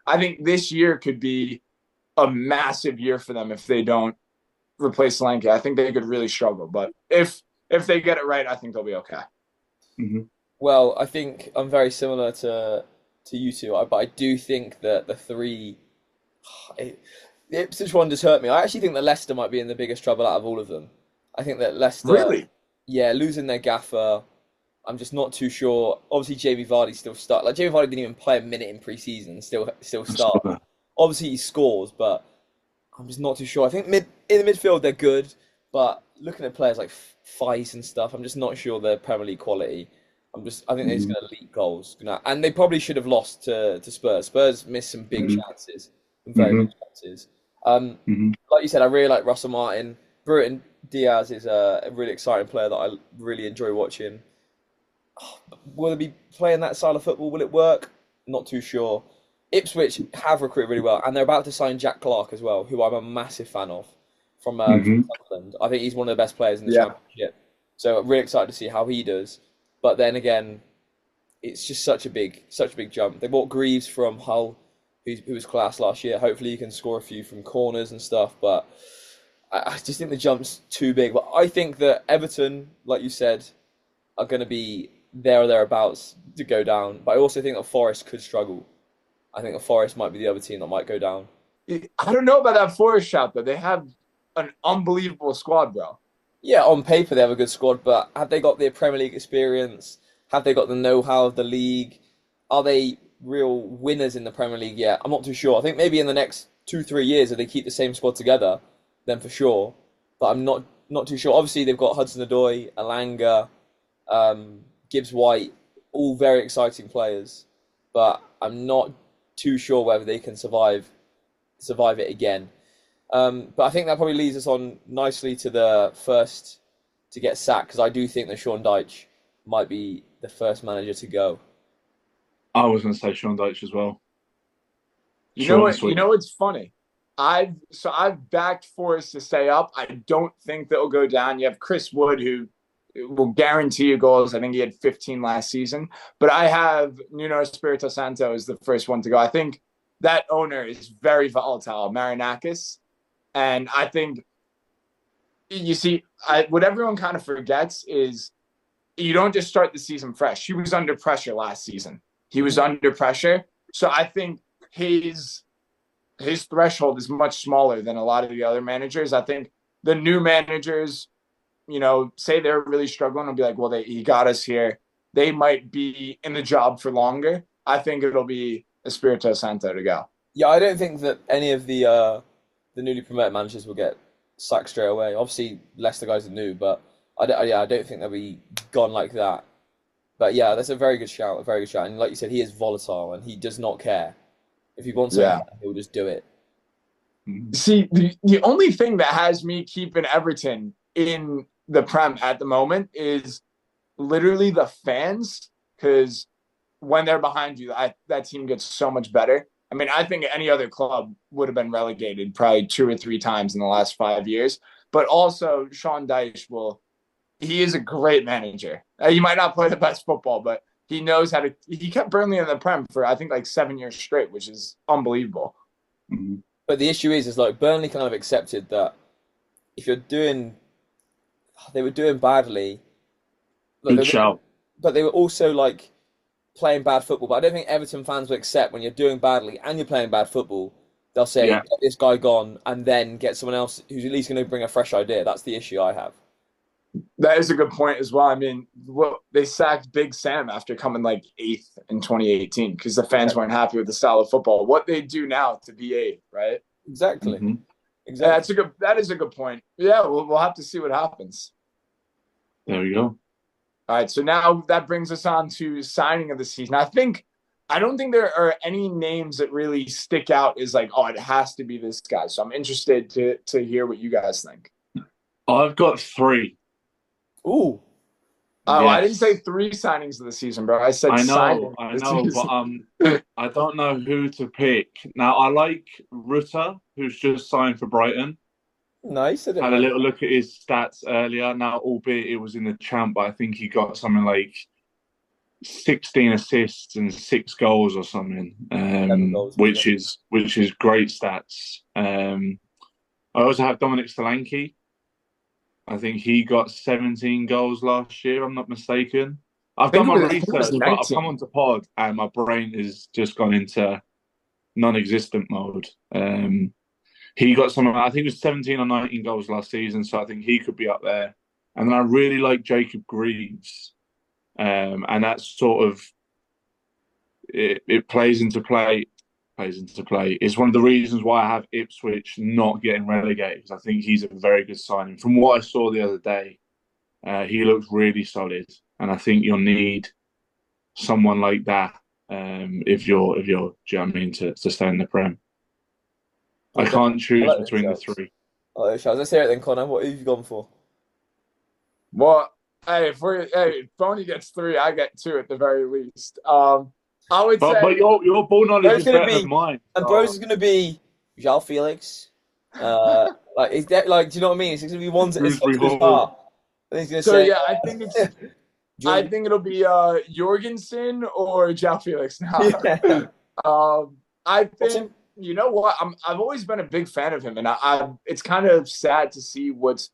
I think this year could be a massive year for them if they don't replace Solanke. I think they could really struggle. But if they get it right, I think they'll be okay. Mm-hmm. Well, I think I'm very similar to you two, but I do think that the three, the Ipswich one just hurt me. I actually think that Leicester might be in the biggest trouble out of all of them. I think that Leicester, Really? yeah, losing their gaffer, I'm just not too sure. Obviously, Jamie Vardy still start. Like Jamie Vardy didn't even play a minute in pre-season, still start. Obviously, he scores, but I'm just not too sure. I think in the midfield they're good, but looking at players like Feist and stuff, I'm just not sure they're Premier League quality. I think they're just going to leak goals, and they probably should have lost to Spurs. Spurs missed some big chances, some very big chances. Like you said, I really like Russell Martin. Bruton Diaz is a really exciting player that I really enjoy watching. Will they be playing that style of football? Will it work? Not too sure. Ipswich have recruited really well, and they're about to sign Jack Clark as well, who I'm a massive fan of from Sunderland. I think he's one of the best players in the Championship. So I'm really excited to see how he does. But then again, it's just such a big jump. They bought Greaves from Hull, who was class last year. Hopefully, he can score a few from corners and stuff. But I just think the jump's too big. But I think that Everton, like you said, are going to be there or thereabouts to go down. But I also think that Forest could struggle. I think that Forest might be the other team that might go down. I don't know about that Forest shot, though. They have an unbelievable squad, bro. Yeah, on paper they have a good squad, but have they got the Premier League experience? Have they got the know-how of the league? Are they real winners in the Premier League yet? I'm not too sure. I think maybe in the next 2-3 years, if they keep the same squad together, then for sure. But I'm not too sure. Obviously, they've got Hudson-Odoi, Alanga, Gibbs-White, all very exciting players. But I'm not too sure whether they can survive it again. But I think that probably leads us on nicely to the first to get sacked, because I do think that Sean Dyche might be the first manager to go. I was going to say Sean Dyche as well. You know what? You know what's funny? I've backed Forest to stay up. I don't think they'll go down. You have Chris Wood, who will guarantee you goals. I think he had 15 last season. But I have Nuno Espirito Santo as the first one to go. I think that owner is very volatile, Marinakis. And I think, you see, what everyone kind of forgets is you don't just start the season fresh. He was under pressure last season. He was under pressure. So I think his threshold is much smaller than a lot of the other managers. I think the new managers, say they're really struggling and be like, well, he got us here. They might be in the job for longer. I think it'll be Espirito Santo to go. Yeah, I don't think that any of the newly promoted managers will get sacked straight away. Obviously, Leicester guys are new, but I don't think they'll be gone like that. But yeah, that's a very good shout, And like you said, he is volatile and he does not care. If he wants something, he'll just do it. See, the only thing that has me keeping Everton in the Prem at the moment is literally the fans, because when they're behind you, that team gets so much better. I mean, I think any other club would have been relegated probably 2 or 3 times in the last 5 years. But also, Sean Dyche he is a great manager. He might not play the best football, but he knows how to. He kept Burnley in the Prem for, I think, like 7 years straight, which is unbelievable. Mm-hmm. But the issue is like Burnley kind of accepted that if they were doing badly. Good shout. But they were also like playing bad football. But I don't think Everton fans will accept when you're doing badly and you're playing bad football. They'll say, get this guy gone, and then get someone else who's at least going to bring a fresh idea. That's the issue I have. That is a good point as well. I mean, they sacked Big Sam after coming like 8th in 2018 because the fans weren't happy with the style of football. What they do now to be 8th, right? Exactly. Mm-hmm. Exactly. Yeah, that is a good point. Yeah, we'll have to see what happens. There we go. All right, so now that brings us on to signing of the season. I don't think there are any names that really stick out as like, oh, it has to be this guy. So I'm interested to hear what you guys think. I've got 3. Ooh. Oh, I didn't say Yes, 3 signings of the season, bro. I said signing I of the know, but season. I don't know who to pick. Now, I like Rutter, who's just signed for Brighton. Nice. I didn't Had a mind little look at his stats earlier. Now, albeit it was in the champ, but I think he got something like 16 assists and 6 goals or something, 11 goals. which is great stats. I also have Dominic Solanke. I think he got 17 goals last year. I'm not mistaken. I've done my I think it was research, but I've come 19. onto pod and my brain has just gone into non-existent mode. He got something. I think it was 17 or 19 goals last season, so I think he could be up there. And then I really like Jacob Greaves, and that's sort of it plays into play. Plays into play. It's one of the reasons why I have Ipswich not getting relegated, because I think he's a very good signing. From what I saw the other day, he looks really solid, and I think you'll need someone like that if you're, do you know what I mean, to stay in the Prem. I Yeah, can't definitely. I choose like those between the shouts. three. I like those shouts. Let's hear it then, Connor. What have you gone for? Well, hey, if Boney gets 3, I get 2 at the very least. I would But say your ball knowledge Bro's is gonna better than be, mine. and Bro's So is gonna be João Felix. Like is that like? Do you know what I mean? It's gonna be ones that is close Shrewsbury to his Hall. heart. And he's gonna so. say, Yeah, I think it's. I Jordan. think it'll be Jorgensen or Jao Felix now. Yeah. I What's think him? you know what I've always been a big fan of him, and it's kind of sad to see what's.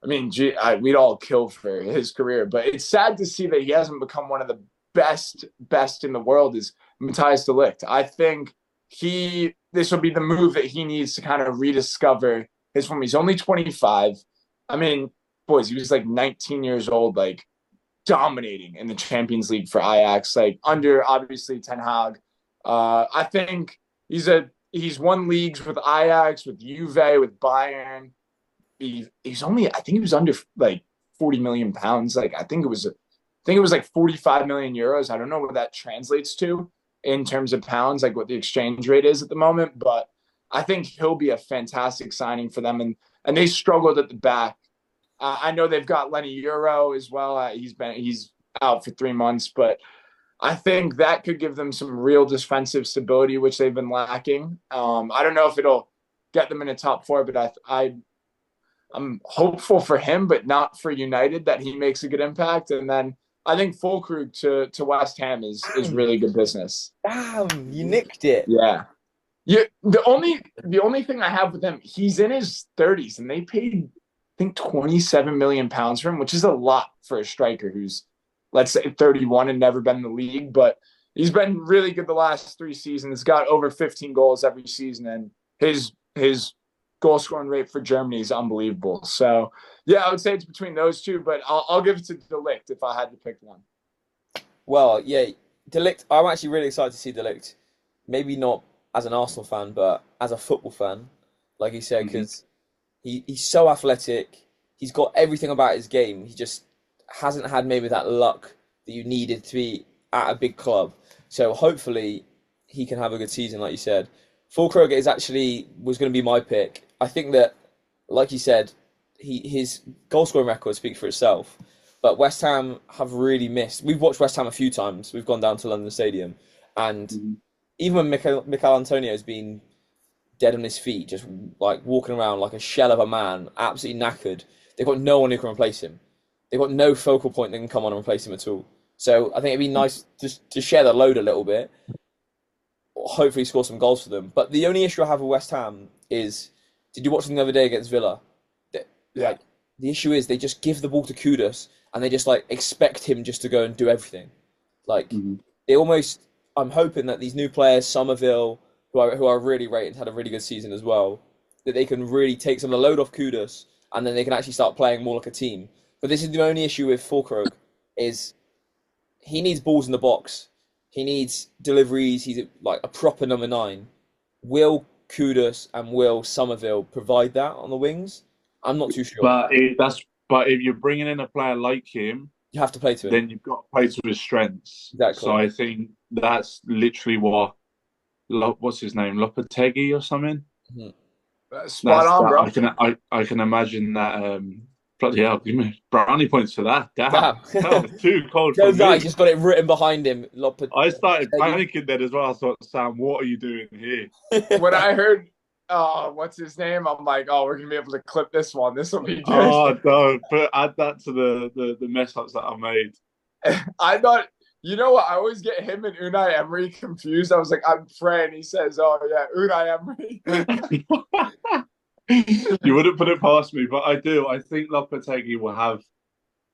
I mean, we'd all kill for his career, but it's sad to see that he hasn't become one of the best in the world. Is Matthias de Ligt. I think this will be the move that he needs to kind of rediscover his form. He's only 25. I mean, boys, he was like 19 years old, like dominating in the Champions League for Ajax, like under obviously Ten Hag. I think he's won leagues with Ajax, with Juve, with Bayern. He's only, I think he was under like 40 million pounds. Like I think it was like 45 million euros. I don't know what that translates to in terms of pounds, like what the exchange rate is at the moment, but I think he'll be a fantastic signing for them. And they struggled at the back. I know they've got Lenny Euro as well. He's out for 3 months, but I think that could give them some real defensive stability, which they've been lacking. I don't know if it'll get them in a top 4, but I'm hopeful for him, but not for United, that he makes a good impact. And then I think Fulkrug to West Ham is Damn, really good business. damn, you nicked it. Yeah. Yeah. The only thing I have with him, he's in his 30s, and they paid I think 27 million pounds for him, which is a lot for a striker who's, let's say, 31 and never been in the league. But he's been really good the last 3 seasons. Got over 15 goals every season, and his goal scoring rate for Germany is unbelievable. So yeah, I would say it's between those two, but I'll give it to De Ligt if I had to pick one. Well, yeah, Delict. I'm actually really excited to see Delict. Maybe not as an Arsenal fan, but as a football fan, like you said, Mhm. because he's so athletic. He's got everything about his game. He just hasn't had maybe that luck that you needed to be at a big club. So hopefully he can have a good season, like you said. Fulkrug is actually was going to be my pick. I think that, like you said, his goal scoring record speaks for itself. But West Ham have really missed. We've watched West Ham a few times. We've gone down to London Stadium, and even when Mikel Antonio's been dead on his feet, just like walking around like a shell of a man, absolutely knackered. They've got no one who can replace him. They've got no focal point that can come on and replace him at all. So I think it'd be nice just to share the load a little bit, hopefully score some goals for them. But the only issue I have with West Ham is, did you watch them the other day against Villa? Yeah. Like the issue is they just give the ball to Kudus and they just like expect him just to go and do everything. Like Mhm. they almost. I'm hoping that these new players, Somerville, who are really rated, had a really good season as well, that they can really take some of the load off Kudus and then they can actually start playing more like a team. But this is the only issue with Fulkrug is he needs balls in the box. He needs deliveries. He's like a proper number 9. Will Kudus and will Somerville provide that on the wings? I'm not too sure. But if you're bringing in a player like him, You have to play to him. then you've got to play to his strengths. So Exactly. I think that's literally what's his name, Lopetegui or something. Mhm. Spot That's on, that. bro. I can imagine that Bloody hell, give me brownie points for that. Damn, Damn. that was too cold for Turns out me. he's just got it written behind him. I started panicking then as well. I thought, Sam, what are you doing here? When I heard, what's his name? I'm like, oh, we're gonna be able to clip this one. This will be good. Oh no! But add that to the mess ups that I made. I thought, you know what? I always get him and Unai Emery confused. I was like, I'm praying. He says, oh yeah, Unai Emery. You wouldn't put it past me, but I do. I think Lopetegui will have. Do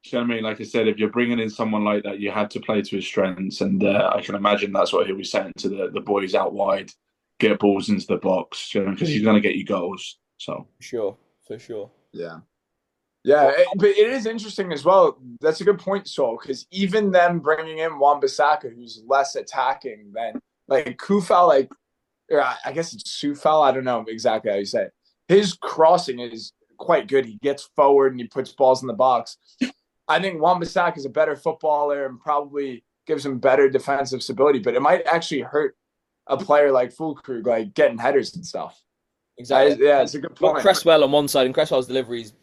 you know what I mean? Like I said, if you're bringing in someone like that, you have to play to his strengths, and I can imagine that's what he'll be saying to the boys out wide: get balls into the box, because he's going to get you goals. So for sure. Yeah. Yeah, but it is interesting as well. That's a good point, Sol, because even them bringing in Wan-Bissaka, who's less attacking than like Kufal, I guess it's Sufal. I don't know exactly how you say it. His crossing is quite good. He gets forward and he puts balls in the box. I think Wan-Bissaka is a better footballer and probably gives him better defensive stability, but it might actually hurt a player like Fulkrug, like getting headers and stuff. Exactly. Yeah, it's a good point. Cresswell on one side, and Cresswell's delivery is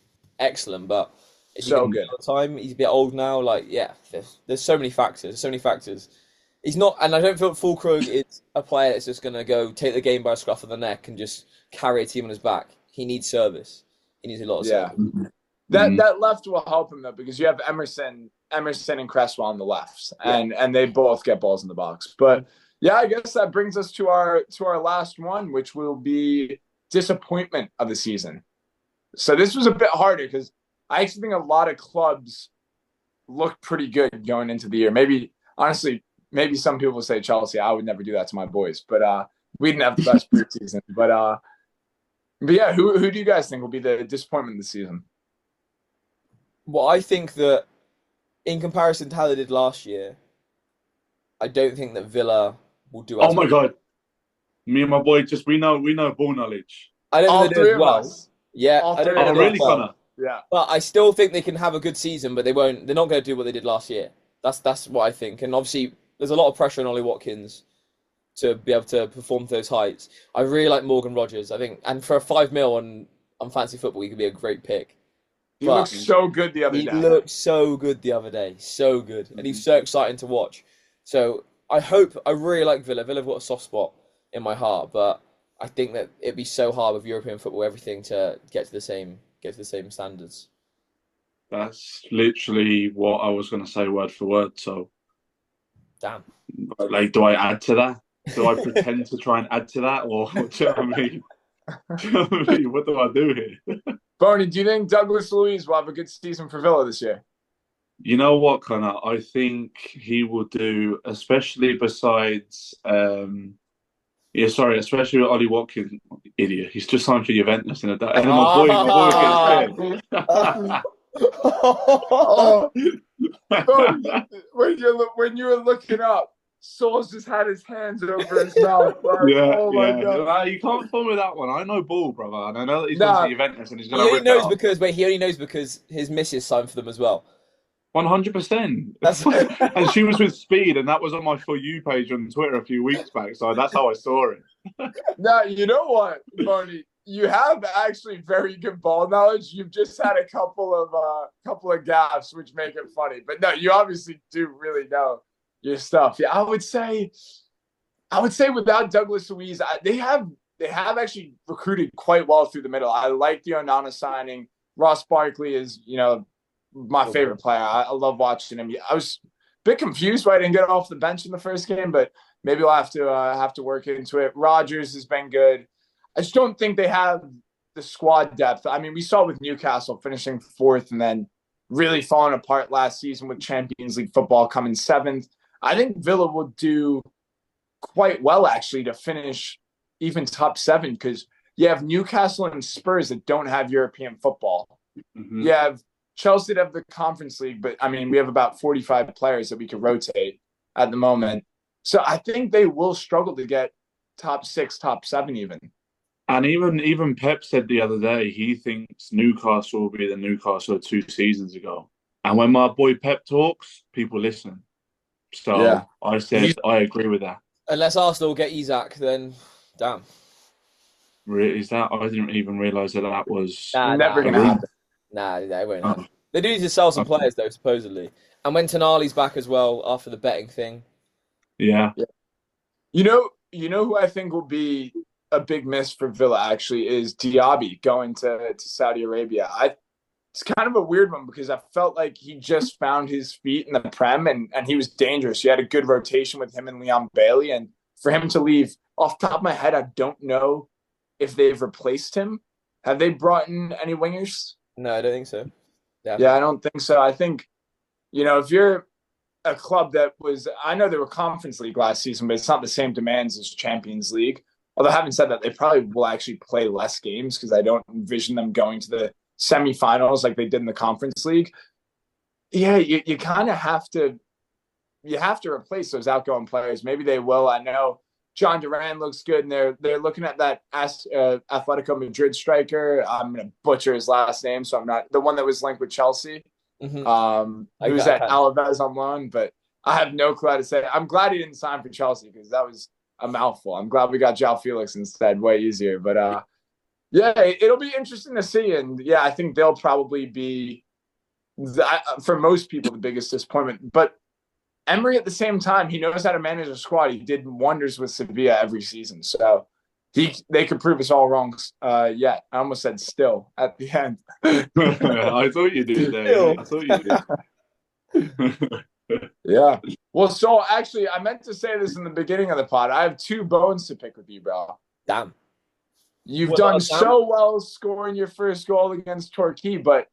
excellent, but so good. Time he's a bit old now. Like, yeah, there's so many factors. He's not, and I don't feel Fulkrug is a player that's just going to go take the game by a scruff of the neck and just carry a team on his back. He needs service. He needs a lot of service. That left will help him though, because you have Emerson and Cresswell on the lefts, and they both get balls in the box. But yeah, I guess that brings us to our last one, which will be disappointment of the season. So this was a bit harder because I actually think a lot of clubs look pretty good going into the year. Maybe some people say Chelsea. I would never do that to my boys, but we didn't have the best preseason. But yeah, who do you guys think will be the disappointment of the season? Well, I think that in comparison to how they did last year, I don't think that Villa will do. Oh my god, me and my boy we know ball knowledge. I don't think they do as well. Us. Yeah, I don't know. Really, Connor? Yeah, but I still think they can have a good season, but they won't. They're not going to do what they did last year. That's what I think. And obviously, there's a lot of pressure on Ollie Watkins to be able to perform to those heights. I really like Morgan Rogers. I think, and for a $5 million on fantasy football, he could be a great pick. He looked so good the other day. He looked so good the other day. So good. And he's so exciting to watch. So I really like Villa. Villa have got a soft spot in my heart, but I think that it'd be so hard with European football, everything to get to the same standards. That's literally what I was going to say word for word. So, damn. Like, do I add to that? Do I pretend to try and add to that, or do you know what I mean? Do you know what I mean? What do I do here? Boney, do you think Douglas Luiz will have a good season for Villa this year? You know what, Connor? I think he will do, especially besides, especially with Ollie Watkins, idiot. He's just signed for Juventus, and my boy gets when you were looking up, Saul's just had his hands over his mouth. My God. You can't fool me that one. I know ball, brother, and I know that he's going to Juventus and he's going to. He only knows because his missus signed for them as well. 100%. And she was with Speed, and that was on my For You page on Twitter a few weeks back. So that's how I saw it. Now you know what, Boney. You have actually very good ball knowledge. You've just had a couple of gaffes, which make it funny. But no, you obviously do really know your stuff. Yeah, I would say without Douglas Luiz, they have actually recruited quite well through the middle. I like the Onana signing. Ross Barkley is, my favorite player. I love watching him. I was a bit confused why I didn't get off the bench in the first game, but maybe we'll have to work into it. Rodgers has been good. I just don't think they have the squad depth. I mean, we saw with Newcastle finishing 4th and then really falling apart last season with Champions League football coming 7th. I think Villa will do quite well, actually, to finish even top 7 because you have Newcastle and Spurs that don't have European football. Mm-hmm. You have Chelsea that have the Conference League, but, I mean, we have about 45 players that we could rotate at the moment. So I think they will struggle to get top 6, top 7 even. And even Pep said the other day he thinks Newcastle will be the Newcastle 2 seasons ago. And when my boy Pep talks, people listen. So yeah. I said I agree with that. Unless Arsenal get Isak, then damn. Is that? I didn't even realise that was never going to happen. Nah, they won't Oh, happen. They do need to sell some okay. players though, supposedly. And when Tonali's back as well after the betting thing. Yeah. Yeah. You know who I think will be a big miss for Villa actually is Diaby going to Saudi Arabia. It's kind of a weird one because I felt like he just found his feet in the Prem and he was dangerous. You had a good rotation with him and Leon Bailey. And for him to leave, off the top of my head, I don't know if they've replaced him. Have they brought in any wingers? No, I don't think so. They Yeah, haven't. I don't think so. I think, if you're a club that was, I know they were Conference League last season, but it's not the same demands as Champions League. Although having said that, they probably will actually play less games because I don't envision them going to the semifinals like they did in the Conference League. Yeah, you kind of have to replace those outgoing players. Maybe they will. I know John Duran looks good, and they're looking at that Atletico Madrid striker. I'm gonna butcher his last name, so I'm not the one that was linked with Chelsea. Hmm. He was I at can. Alaves on loan, but I have no clue how to say it. I'm glad he didn't sign for Chelsea because that was a mouthful. I'm glad we got João Felix instead, way easier. But yeah, it'll be interesting to see, and yeah, I think they'll probably be for most people the biggest disappointment. But Emery at the same time, he knows how to manage a squad. He did wonders with Sevilla every season, so they could prove us all wrong. Yet I almost said still at the end. I thought you did there. Yeah, Still. I thought you did. Yeah. Well, so actually, I meant to say this in the beginning of the pod. I have two bones to pick with you, bro. Damn. You've What done about Sam? so well scoring your first goal against Torquay, but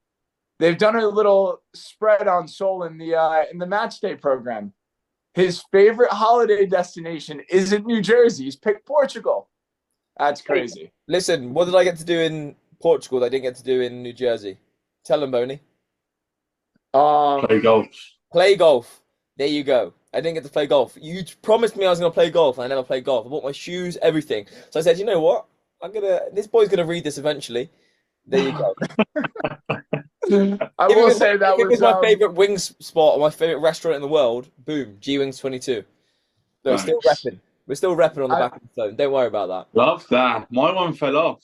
they've done a little spread on Sol in the match day program. His favorite holiday destination isn't New Jersey. He's picked Portugal. That's Hey, crazy. listen, what did I get to do in Portugal that I didn't get to do in New Jersey? Tell them, Boney. Play Um, golf. Play golf. There you go. I didn't get to play golf. You promised me I was going to play golf, and I never played golf. I bought my shoes, everything. So I said, you know what? This boy's going to read this eventually. There you go. I will say If that it was was my favorite wings spot or my favorite restaurant in the world, boom, G Wings 22. But it's still Nice. repping. We're still repping on the I, back of the phone. Don't worry about that. Love that. My one fell off.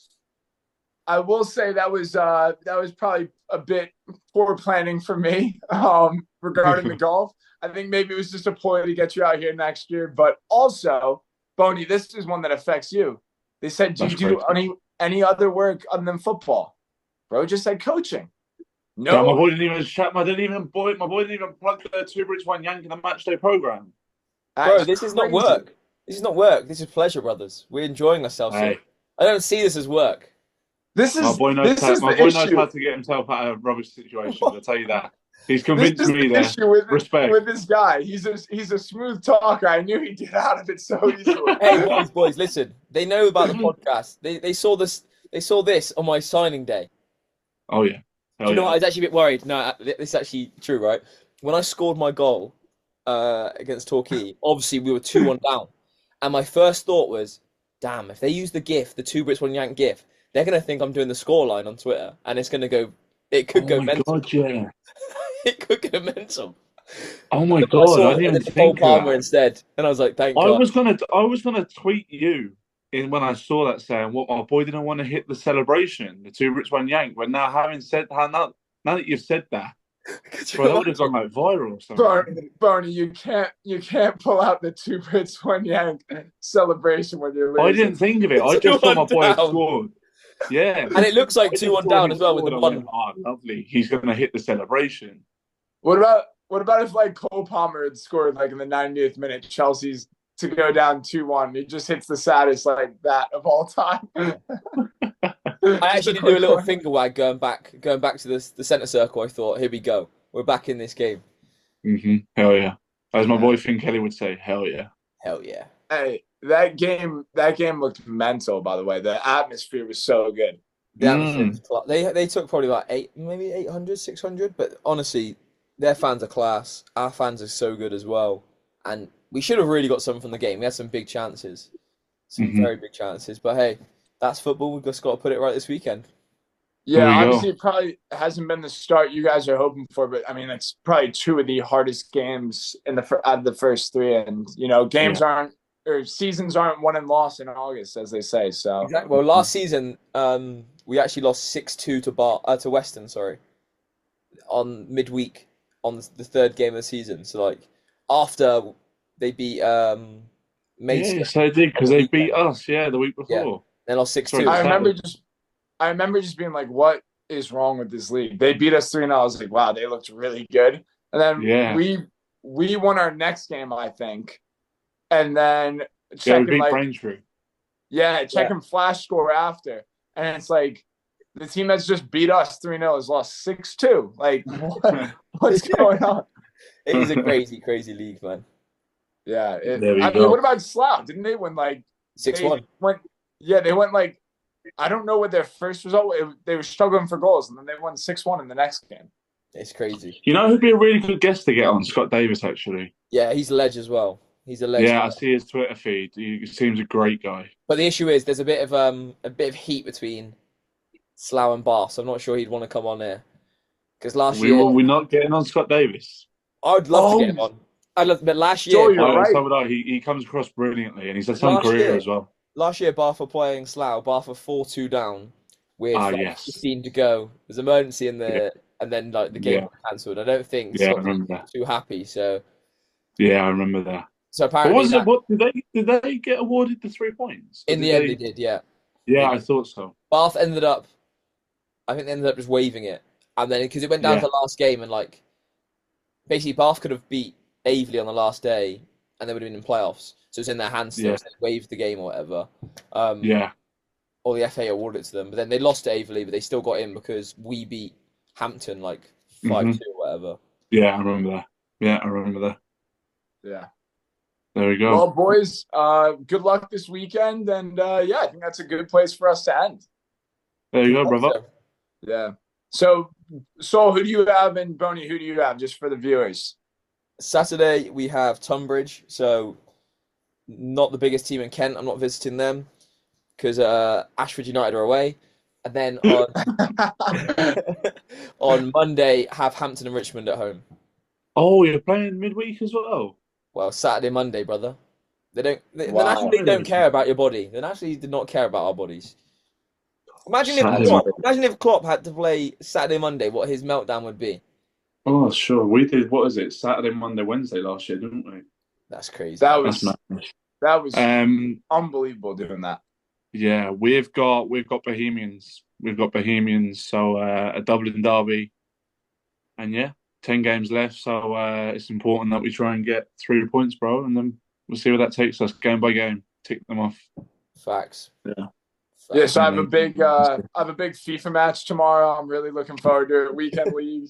I will say that was probably a bit poor planning for me regarding the golf. I think maybe it was just a ploy to get you out here next year, but also, Boney, this is one that affects you. They said, "Do That's you do crazy. any other work other than football?" Bro just said coaching. Yeah, my No, boy didn't even chat. My boy didn't even plug the two Brits one Yank in the match day program. Bro, that's this is not crazy. work. This is not work. This is pleasure, brothers. We're enjoying ourselves here. Hey, I don't see this as work. This my is boy knows this how. is My the boy knows issue. how to get himself out of rubbish situations. I tell you that. He's This convinced is me the there. issue with Respect. this guy. He's a smooth talker. I knew he'd get out of it so easily. Hey, boys, listen. They know about the podcast. They saw this. They saw this on my signing day. Oh yeah. Do Hell you know what? I yeah. was actually a bit worried. No, this is actually true, right? When I scored my goal against Torquay, obviously we were 2-1 down. And my first thought was, damn, if they use the GIF, the two Brits, one Yank GIF, they're going to think I'm doing the scoreline on Twitter. And it's going to go, it could Oh go my mental. god, yeah. It could go mental. Oh my I god, I saw didn't it and even then Cole think of Palmer that. instead. And I was like, thank God. I was gonna tweet you in when I saw that saying what my boy didn't want to hit the celebration, the two Brits one Yank. But now having said now that you've said that, Could bro, you that would have gone imagine? like viral or something. Barney, you can't pull out the two Brits one Yank celebration when you're I losing. didn't think of it. I just saw 2-1 my boy had down. scored. Yeah. And it looks like I just 2-1 saw down he as well with the scored. I went, one. oh, lovely. He's gonna hit the celebration. What about if like Cole Palmer had scored like in the 90th minute, Chelsea's to go down 2-1. He just hits the saddest like that of all time. I Just a actually did do a quick little one. finger wag going back to the centre circle. I thought, here we go. We're back in this game. Hell yeah. As my Yeah. boy Finn Kelly would say, hell yeah. Hell yeah. Hey, that game looked mental, by the way. The atmosphere was so good. The atmosphere was Mm. class. They took probably about maybe 800, 600. But honestly, their fans are class. Our fans are so good as well. And we should have really got something from the game. We had some big chances. Some hmm very big chances. But hey, that's football. We've just got to put it right this weekend. There Yeah, we obviously go. it probably hasn't been the start you guys are hoping for, but I mean it's probably two of the hardest games in out of the first three, and Yeah. games aren't or seasons aren't won and lost in August, as they say. So Exactly. Well, last season, we actually lost 6-2 to Western. Sorry. on midweek on the third game of the season. So like after they beat Mason Yeah, so they did because on the they beat weekend. us. Yeah, the week Yeah, before. they lost six Sorry, two. the I remember Saturday. just I remember just being like, what is wrong with this league? They beat us 3-0. I was like, wow, they looked really good. And then Yeah, we won our next game, I think. And then yeah, we checking beat like Braintree. Yeah, checking flash score after. And it's like the team that's just beat us 3-0 has lost 6-2. Like what's going on? it is a crazy, crazy league, man. Yeah. There we I mean, what go. about Slough? Didn't they win like Six they one. went they went like I don't know what their first result. They were struggling for goals, and then they won 6-1 in the next game. It's crazy. You know who'd be a really good guest to get on? Scott Davis, actually. Yeah, he's a ledge as well. He's a ledge. Yeah, I see his Twitter feed. He seems a great guy. But the issue is there's a bit of heat between Slough and Bath, so I'm not sure he'd want to come on there. Because last year, We're not getting on Scott Davis. I'd love to get him Oh, on. I'd love, but last Joel, year, you're right. So would I. He comes across brilliantly, and he's had some last career year, as well. last year Bath were playing Slough. Bath were 4-2 down with like Yes. 15 to go. There's emergency in Yeah. and then like the game Yeah. got cancelled. I don't think Yeah, I Scott remember that. was too happy. So Yeah, I remember that. What apparently was it? that What did they get awarded the 3 points? Or in the end they did. Yeah, Yeah, they I did. thought so. Bath ended up. I think they ended up just waiving it, and then because it went down to Yeah. the last game and like basically Bath could have beat Aveley on the last day, and they would have been in playoffs. So it's in their hands still. Yeah. So they waived the game or whatever. Yeah. Or the FA awarded it to them, but then they lost to Aveley, but they still got in because we beat Hampton like 5-2 or whatever. Yeah, I remember that. Yeah, I remember that. Yeah. There we go. Well, boys, good luck this weekend, and yeah, I think that's a good place for us to end. There you go, brother. Yeah. So, who do you have, and Boney, who do you have, just for the viewers? Saturday we have Tunbridge, so not the biggest team in Kent. I'm not visiting them because Ashford United are away, and then on on Monday have Hampton and Richmond at home. Oh, you're playing midweek as well. Well, Saturday, Monday, brother. They Wow. naturally don't care about your body. They naturally did not care about our bodies. Imagine Saturday, if Klopp had to play Saturday, Monday, what his meltdown would be. Oh, sure. We did, what is it? Saturday, Monday, Wednesday last year, didn't we? That's crazy. That That's was madness. unbelievable doing that. Yeah, we've got Bohemians. We've got Bohemians, so a Dublin derby. And yeah, 10 games left, so it's important that we try and get 3 points, bro, and then we'll see where that takes us game by game. Tick them off. Facts. Yeah. Yeah, so I have a big FIFA match tomorrow. I'm really looking forward to it. Weekend league.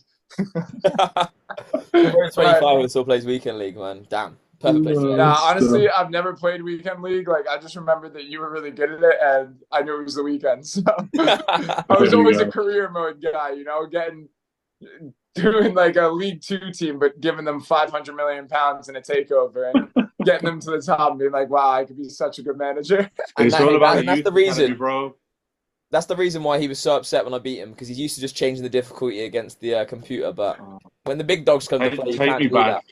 We're in 25 and still plays weekend league, man. Damn. Perfect place. Nah, honestly, I've never played weekend league. Like, I just remember that you were really good at it, and I knew it was the weekend. So I was always a career mode guy, doing like a League Two team, but giving them 500 million pounds in a takeover and getting them to the top and being like, wow, I could be such a good manager. It's all about that's the reason, bro. That's the reason why he was so upset when I beat him, because he's used to just changing the difficulty against the computer. But when the big dogs come to play, you can't do that.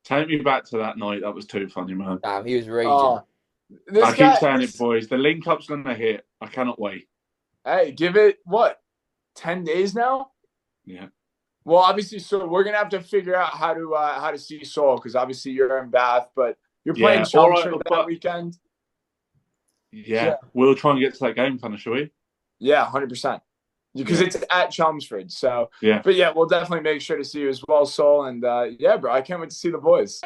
Take me back to that night. That was too funny, man. Damn, he was raging. I keep saying it, boys. The link up's gonna hit. I cannot wait. Hey, give it 10 days now? Yeah. Well, obviously, so we're gonna have to figure out how to see Saul, because obviously you're in Bath, but you're playing Chelmsford that weekend. Yeah, we'll try and get to that game, kind of, shall we? Yeah, 100%. Because it's at Chelmsford, so yeah. But yeah, we'll definitely make sure to see you as well, Saul, and yeah, bro, I can't wait to see the boys.